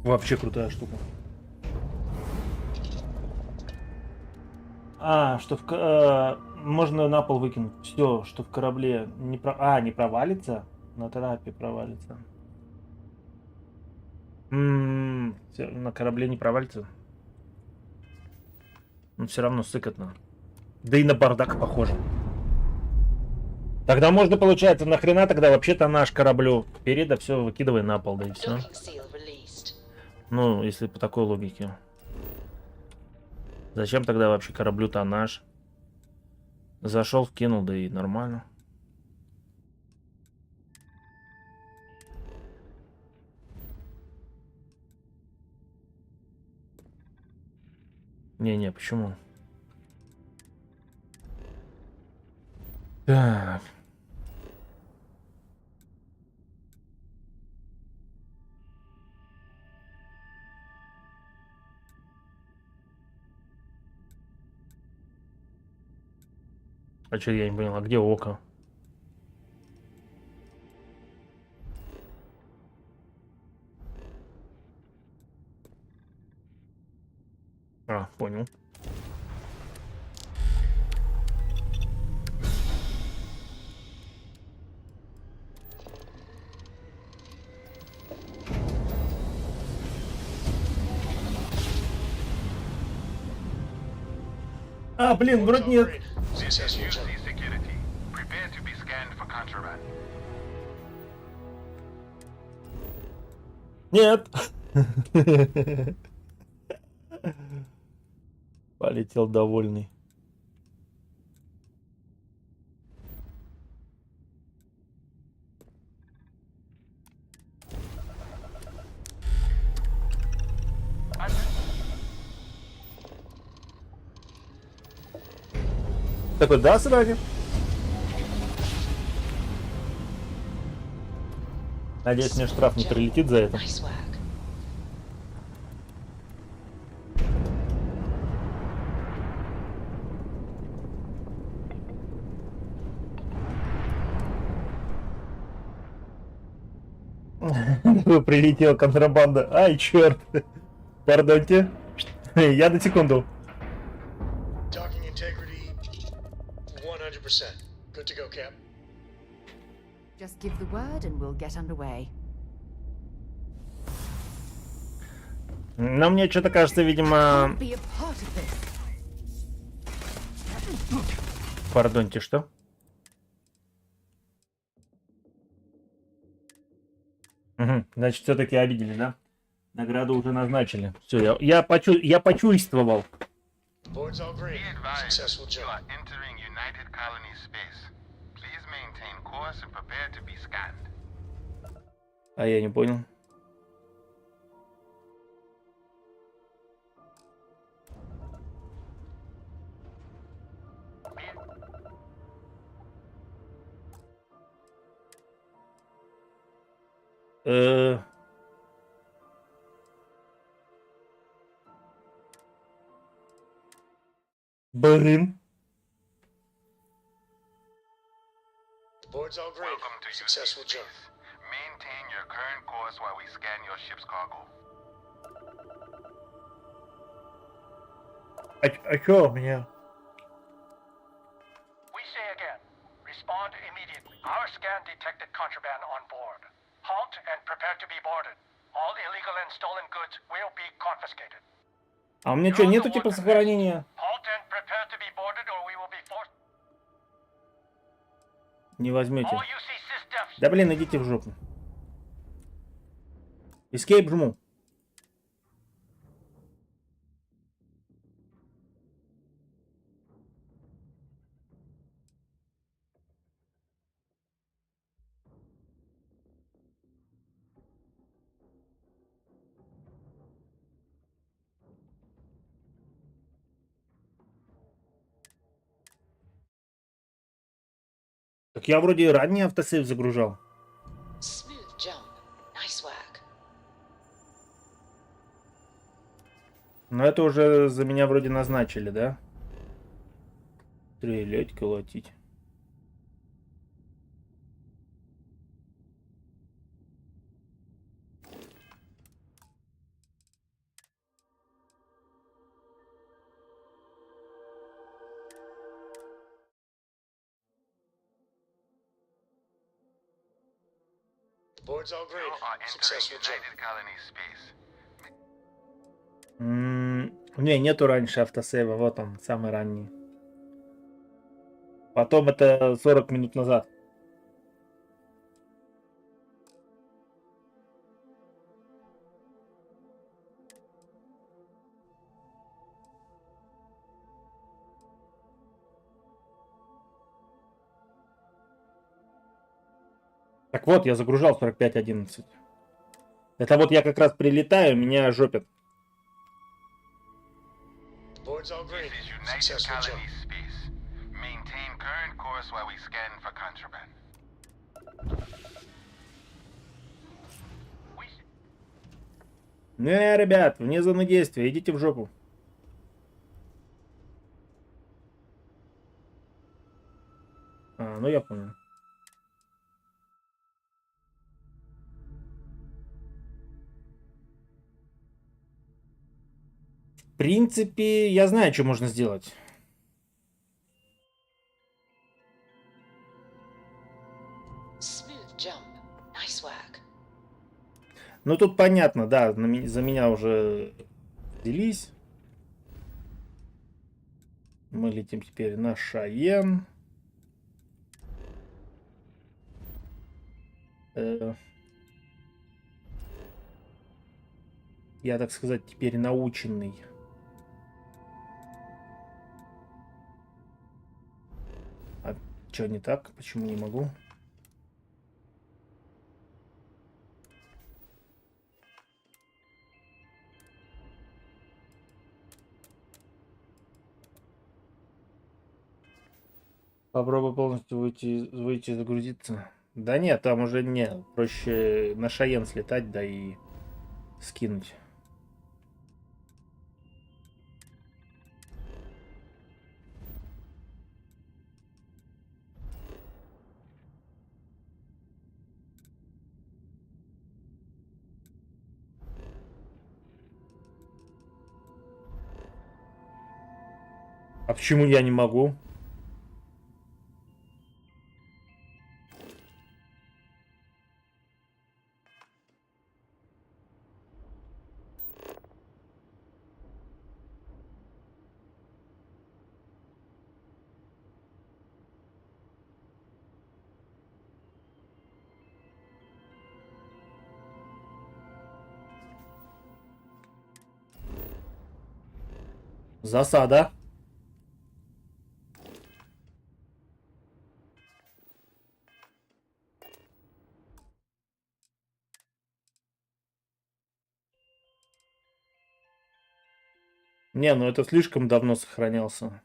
Вообще крутая штука. А, что можно на пол выкинуть. Все, что в корабле не провалится. На трапе провалится. На корабле не провалится. Но все равно сыкотно. Да и на бардак похоже. Тогда можно, получается, нахрена тогда вообще-то наш кораблю переда все выкидывай на пол, да и все. Ну, если по такой логике. Зачем тогда вообще кораблю-то наш? Зашел, вкинул, да и нормально. Не-не, почему? Так. А что, я не понял, а где око? А, понял. А, блин, вроде нет. Нет. Полетел довольный. Такой, да, сразу. Надеюсь, мне штраф не прилетит за это. Прилетела контрабанда. Ай, черт. Пардоньте. Я на секунду. Docking integrity 100%. Good to go, Cap. Just give the word and we'll get underway. Но мне что-то кажется, видимо... Be a part of this. Пардоньте, что? Угу. Значит, все-таки обидели, да? Награду уже назначили. Все, я почувствовал. Board's all green. Successful You jump. are entering United Colony space. Please maintain course and prepare to be scanned. А я не понял. Блин. Board's all green. Successful jump. Maintain your current course while we scan your ship's cargo. А чё у меня? We say again, respond immediately. Our scan detected contraband on board. Halt and prepare to be boarded. All illegal and stolen goods will be confiscated. А у меня что, нету типа сохранения? Halt and prepare to be boarded or we will be forced. Не возьмете. Да блин, идите в жопу. Escape жму. Так я вроде ранний автосейв загружал. Smooth jump. Nice work. Но это уже за меня вроде назначили, да? Стрелять, колотить. Board's all green. Successful jump. United Colony space. Не, нету раньше автосейва. Вот он, самый ранний. Потом это 40 минут назад. Так вот, я загружал 45.11. Это вот я как раз прилетаю, меня жопят. Board's all green. This is United Successful jump. Colony space. Maintain current course while we scan for contraband. Не, ребят, вне зоны действия, идите в жопу. А, ну я понял. В принципе, я знаю, что можно сделать. Smooth jump. Nice work. Ну тут понятно, да, за меня уже взялись. Мы летим теперь на Шаен. Я, так сказать, теперь наученный. А что не так? Почему не могу? Попробуй полностью выйти и загрузиться. Да нет, там уже не. Проще на Шаен слетать, да и скинуть. А почему я не могу? Засада. Не, ну это слишком давно сохранялся.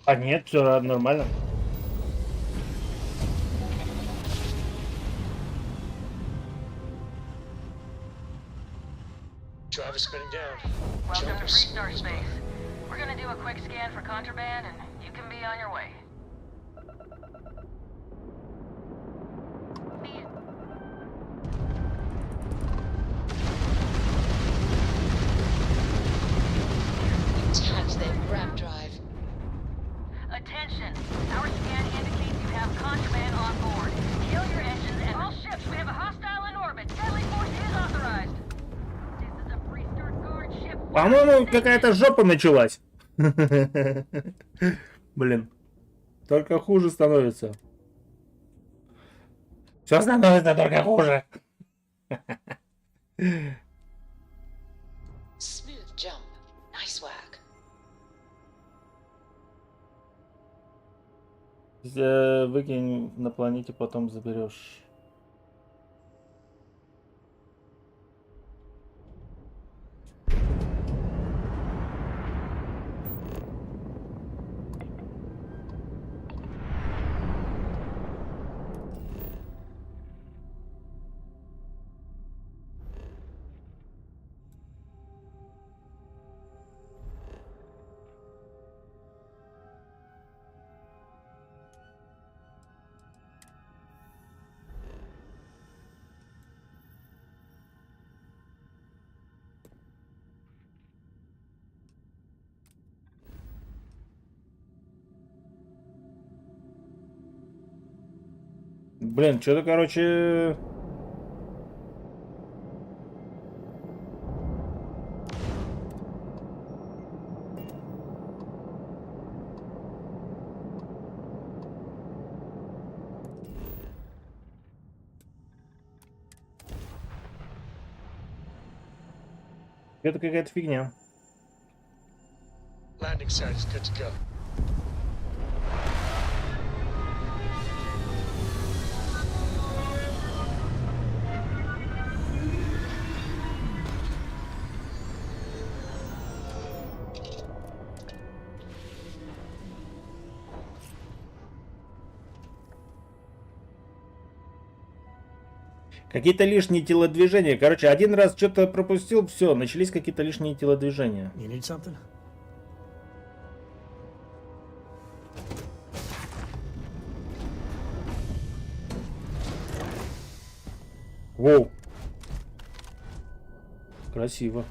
А нет, все нормально. Drive is spinning down. Welcome Jump to is Freestar smooth, Space. We're gonna do a quick scan for contraband, and you can be on your way. Attach their ram drive. Attention! Our scan indicates you have contraband on board. Kill your engines and all ships. We have a hostile in orbit. Deadly force is authorized. This is a Freestar guard ship. По-моему, какая-то жопа началась. Блин. Только хуже становится. Все становится только хуже. Smooth jump. Nice work. Выкинь на планете, потом заберешь. Блин, что-то, короче... Это какая-то фигня. Landing site is good to go. Какие-то лишние телодвижения. Короче, один раз что-то пропустил, все, начались какие-то лишние телодвижения. You need something? Воу. Красиво.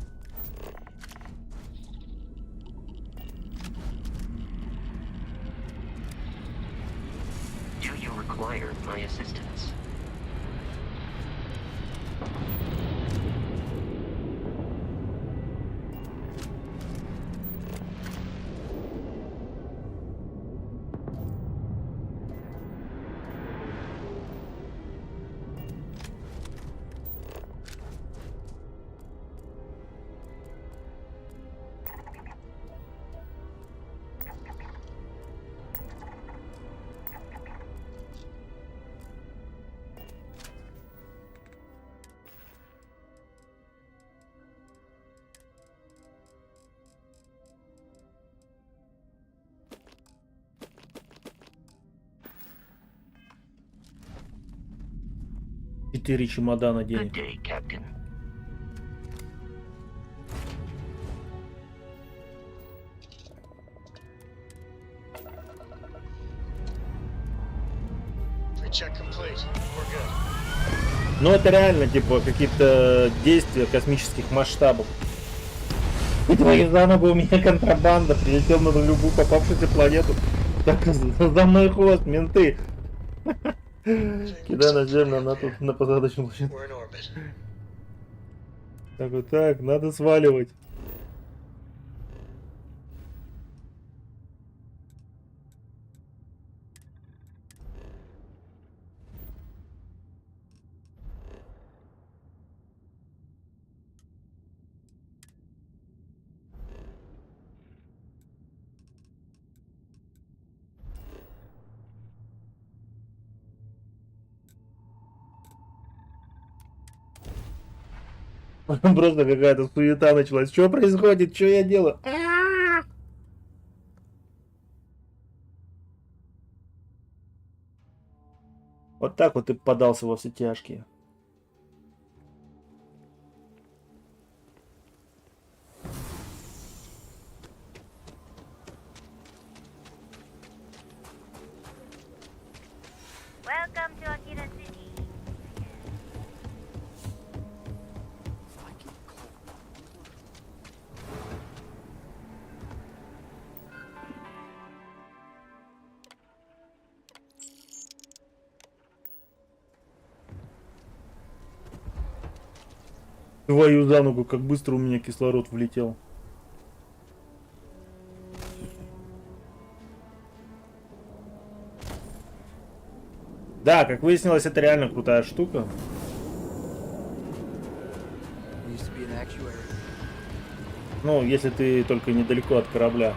Do you require my assistance? 4 чемодана Good денег. day, Captain. Pre-check complete. We're good. Ну это реально типа какие-то действия космических масштабов. И твои за ногу, у меня контрабанда, прилетел на любую попавшуюся планету. Так, за мной хвост, менты. Кидай на землю, она тут на посадочную площадку. We're in orbit. Так вот так, надо сваливать. Просто какая-то суета началась. Что происходит? Что я делаю? Вот так вот и подался во все тяжкие. Welcome to Akira City. Твою за ногу, как быстро у меня кислород влетел. Да, как выяснилось, это реально крутая штука. Ну, если ты только недалеко от корабля.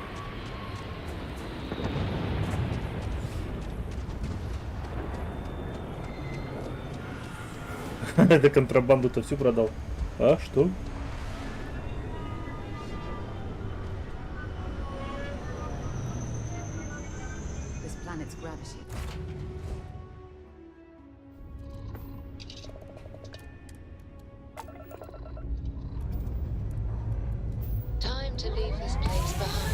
Это контрабанду-то всю продал. А, что? This planet's gravity. Time to leave this place behind.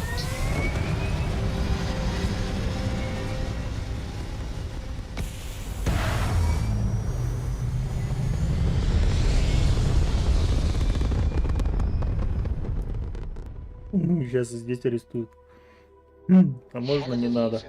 Сейчас здесь арестуют. А можно не надо.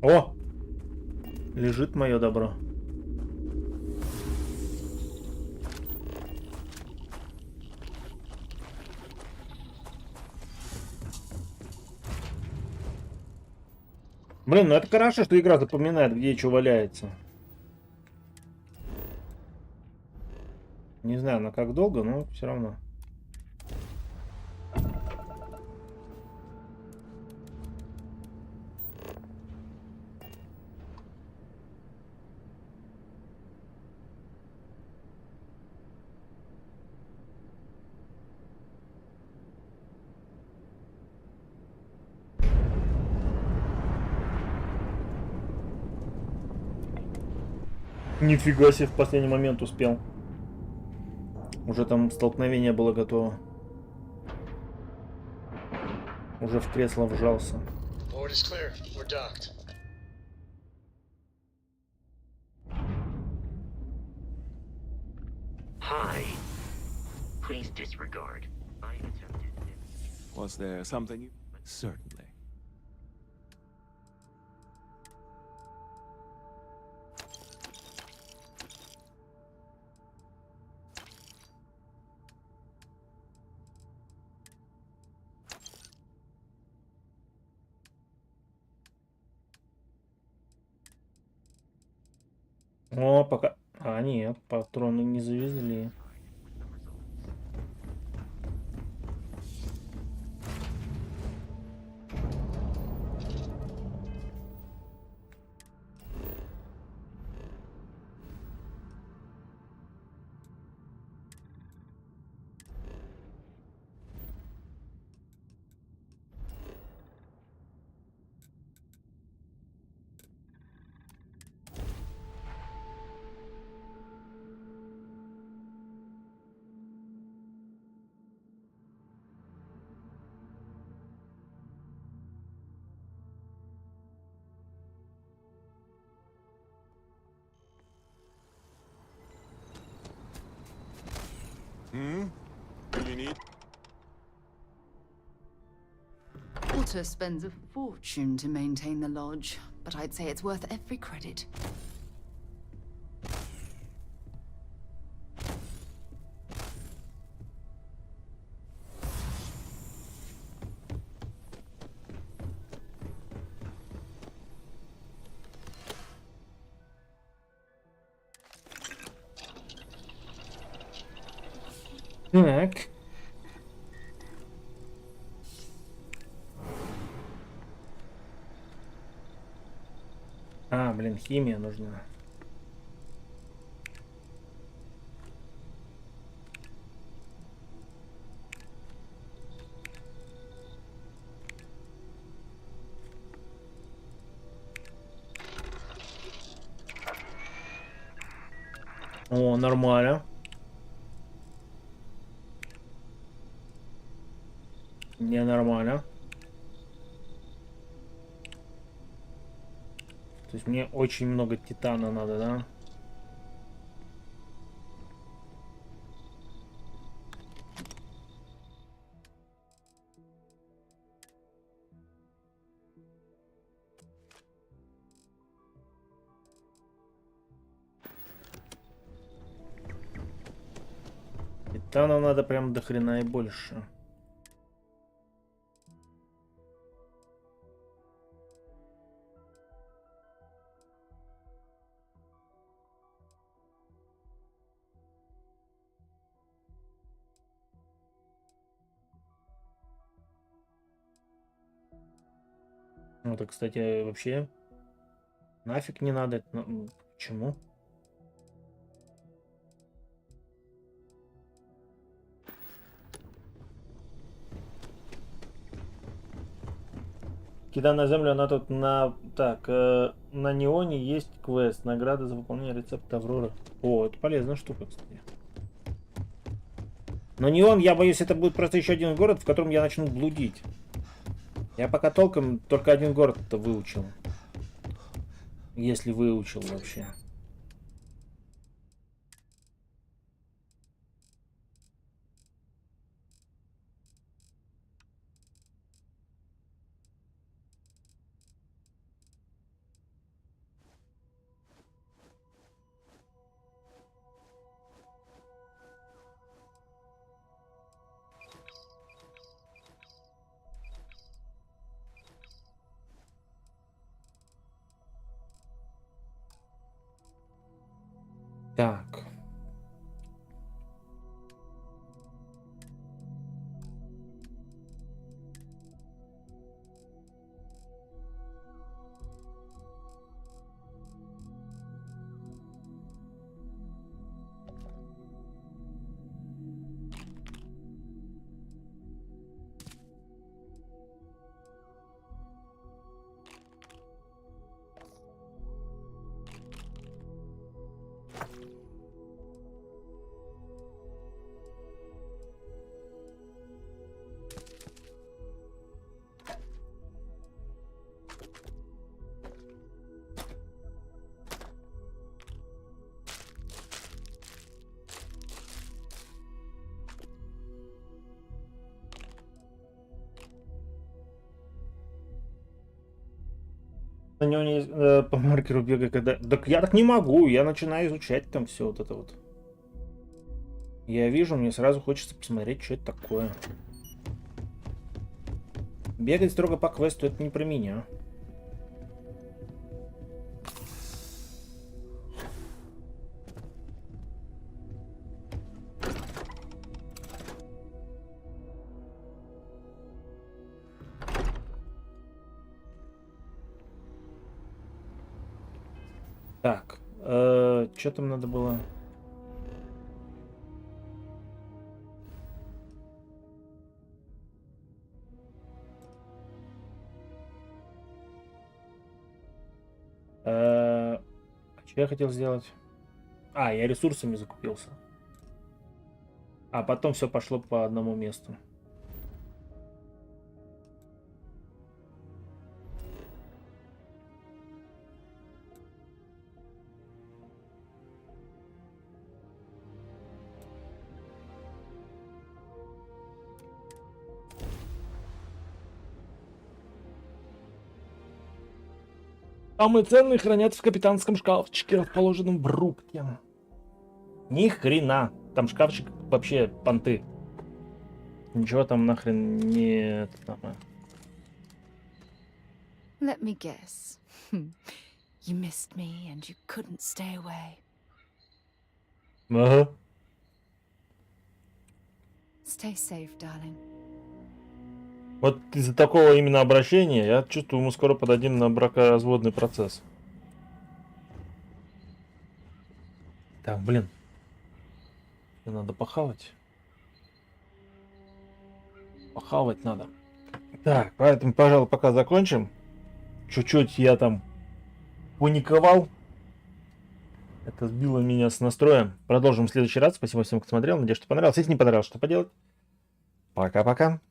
О! Лежит мое добро. Блин, ну это хорошо, что игра запоминает, где и что валяется. Не знаю, на как долго, но все равно. Нифига себе, в последний момент успел. Уже там столкновение было готово. Уже в кресло вжался. Board is clear. We're docked. Hi. Please disregard. I attempted it. Was there something you... Certainly. О, пока... А, нет, патроны не завезли. Walter spends a fortune to maintain the lodge, but I'd say it's worth every credit. Так. А, блин, химия нужна. О, нормально. Ненормально. То есть мне очень много титана надо, да? Титана надо прям до хрена и больше. Это, кстати, вообще нафиг не надо. Ну, почему? Кида на землю, она тут на... Так, на неоне есть квест. Награда за выполнение рецепта Авроры. О, это полезная штука, кстати. Но неон, я боюсь, это будет просто еще один город, в котором я начну блудить. Я пока толком только один город-то выучил. Если выучил вообще. Так. На него не, по маркеру бегай, когда... Так я так не могу, я начинаю изучать там все вот это вот. Я вижу, мне сразу хочется посмотреть, что это такое. Бегать строго по квесту, это не про меня. Так, что там надо было? Что я хотел сделать? Я ресурсами закупился. А потом все пошло по одному месту. Самые ценные хранятся в капитанском шкафчике, расположенном в рубке. Ни хрена. Там шкафчик вообще понты. Ничего там нахрен не... Let me guess. You missed me and you couldn't stay away. Ага. Stay safe, darling. Вот из-за такого именно обращения я чувствую, мы скоро подадим на бракоразводный процесс. Так, блин. Надо похавать. Похавать надо. Так, поэтому, пожалуй, пока закончим. Чуть-чуть я там паниковал. Это сбило меня с настроем. Продолжим в следующий раз. Спасибо всем, кто смотрел. Надеюсь, что понравилось. Если не понравилось, что поделать? Пока-пока.